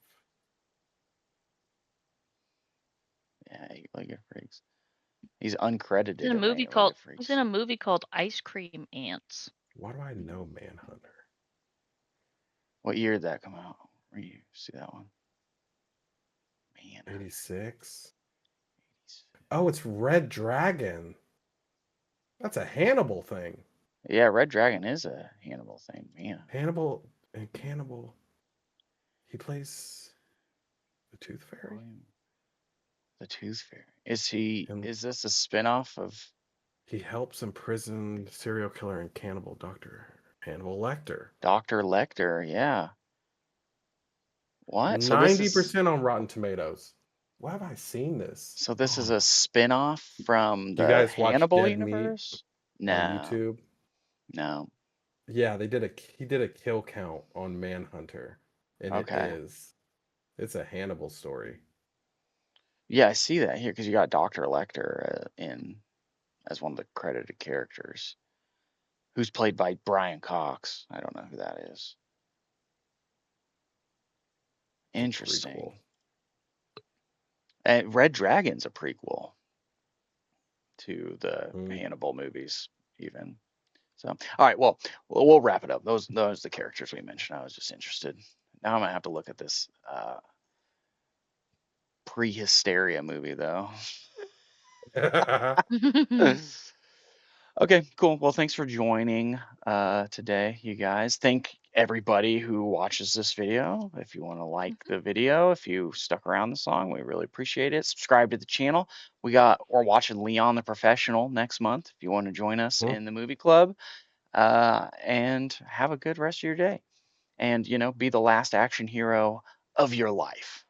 [SPEAKER 1] Yeah, Eight-Legged Freaks. He's uncredited.
[SPEAKER 3] He's in a
[SPEAKER 1] in
[SPEAKER 3] movie
[SPEAKER 1] Eight-Legged
[SPEAKER 3] called
[SPEAKER 1] Freaks.
[SPEAKER 3] He's in a movie called Ice Cream Ants.
[SPEAKER 2] Why do I know Manhunter?
[SPEAKER 1] What year did that come out? Where you see that one? Man.
[SPEAKER 2] 86. Oh, it's Red Dragon. That's a Hannibal thing.
[SPEAKER 1] Yeah, Red Dragon is a Hannibal thing. Man.
[SPEAKER 2] Hannibal and Cannibal. He plays the Tooth Fairy.
[SPEAKER 1] The Tooth Fairy. Is he?
[SPEAKER 2] And-
[SPEAKER 1] Is this a spinoff of?
[SPEAKER 2] He helps imprison serial killer and cannibal Dr. Hannibal Lecter.
[SPEAKER 1] Dr. Lecter, yeah. What? So
[SPEAKER 2] 90% on Rotten Tomatoes. Why have I seen this?
[SPEAKER 1] So this is a spin-off from
[SPEAKER 2] Do you
[SPEAKER 1] the
[SPEAKER 2] guys watch
[SPEAKER 1] Hannibal
[SPEAKER 2] Dead Meat
[SPEAKER 1] universe?
[SPEAKER 2] on
[SPEAKER 1] No.
[SPEAKER 2] YouTube.
[SPEAKER 1] No.
[SPEAKER 2] Yeah, he did a kill count on Manhunter, and
[SPEAKER 1] Okay.
[SPEAKER 2] it's a Hannibal story.
[SPEAKER 1] Yeah, I see that here because you got Dr. Lecter in as one of the credited characters, who's played by Brian Cox. I don't know who that is.
[SPEAKER 2] It's a prequel.
[SPEAKER 1] Interesting. And Red Dragon's a prequel to the
[SPEAKER 2] Mm.
[SPEAKER 1] Hannibal movies, even. So, all right, well, we'll wrap it up. Those are the characters we mentioned. I was just interested. Now I'm gonna have to look at this pre-hysteria movie though. Okay, cool. Well, thanks for joining today, you guys. Thank everybody who watches this video. If you want to like the video, if you stuck around the song, we really appreciate it. Subscribe to the channel. We're watching Leon the Professional next month. If you want to join us
[SPEAKER 2] Hmm?
[SPEAKER 1] in the movie club, and have a good rest of your day. And be the last action hero of your life.